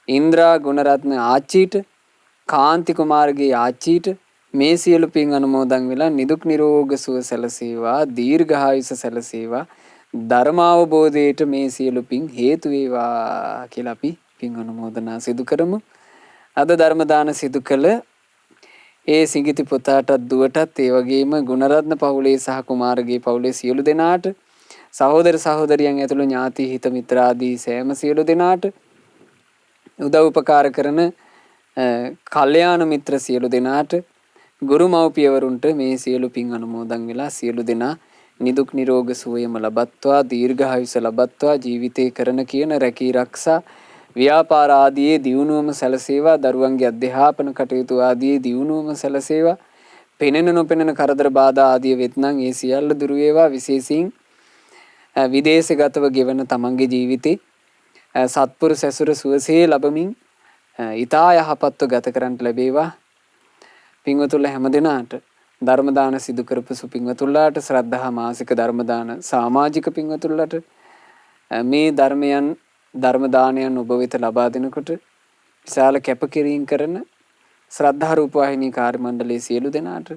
ඉන්ද්‍රා ගුණරත්න ආච්චීට, කාන්ති කුමාරගේ ආච්චීට මේ සියලු පින් අනුමෝදන් වෙලා නිදුක් නිරෝග සුව සැලසේවා, දීර්ඝායුෂ සැලසේවා, ධර්මාවබෝධයට මේ සියලු පින් හේතු වේවා කියලා අපි පින් අනුමෝදනා සිදු කරමු. අද ධර්ම දාන සිදු කළ ඒ සිඟිති පුතාටත් දුවටත් ඒ වගේම ගුණරත්න පවුලේ සහ කුමාරගේ පවුලේ සියලු දෙනාට, සහෝදර සහෝදරියන් ඇතුළු ඥාති හිත මිත්‍රාදී සෑම සියලු දෙනාට, උදව් උපකාර කරන කල්යාණ මිත්‍ර සියලු දෙනාට, ගුරු මව්පියවරුන්ට මේ සියලු පින් අනුමෝදන් වෙලා සියලු දෙනා නිදුක් නිරෝග සුවයම ලබත්වා, දීර්ඝායුෂ ලබත්වා, ජීවිතේ කරන කියන රැකී ආරක්ෂා ව්‍යාපාර ආදී දියුණුවම සැලසේවා. දරුවන්ගේ අධ්‍යාපන කටයුතු ආදී දියුණුවම සැලසේවා. පෙනෙන නොපෙනෙන කරදර බාධා ආදී වෙත්නම් ඒ සියල්ල දුරු වේවා. විශේෂයෙන් විදේශගතව ගෙවන තමන්ගේ ජීවිතේ සත්පුරුෂ ඇසුර සුවසේ ලැබමින් ඊතා යහපත්ව ගත කරන්ට ලැබේවා. පින්වතුන්ලා හැමදෙනාට ධර්ම දාන සිදු කරපු පින්වතුන්ලාට, ශ්‍රද්ධා මාසික ධර්ම දාන සමාජික පින්වතුන්ලාට මේ ධර්ම දානයන් ඔබ වෙත ලබා දෙනකොට විශාල කැපකිරීම කරන ශ්‍රද්ධා රූපවාහිනී කාර්ය මණ්ඩලයේ සියලු දෙනාට,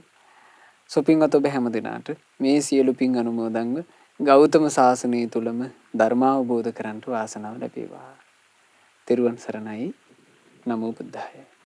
සුපින්වත් ඔබ හැම දෙනාට මේ සියලු පින් අනුමෝදන්ව ගෞතම සාසනය තුලම ධර්මාවබෝධ කරන්ට වාසනාව ලැබේවා. තෙරුවන් සරණයි. නමෝ බුද්ධාය.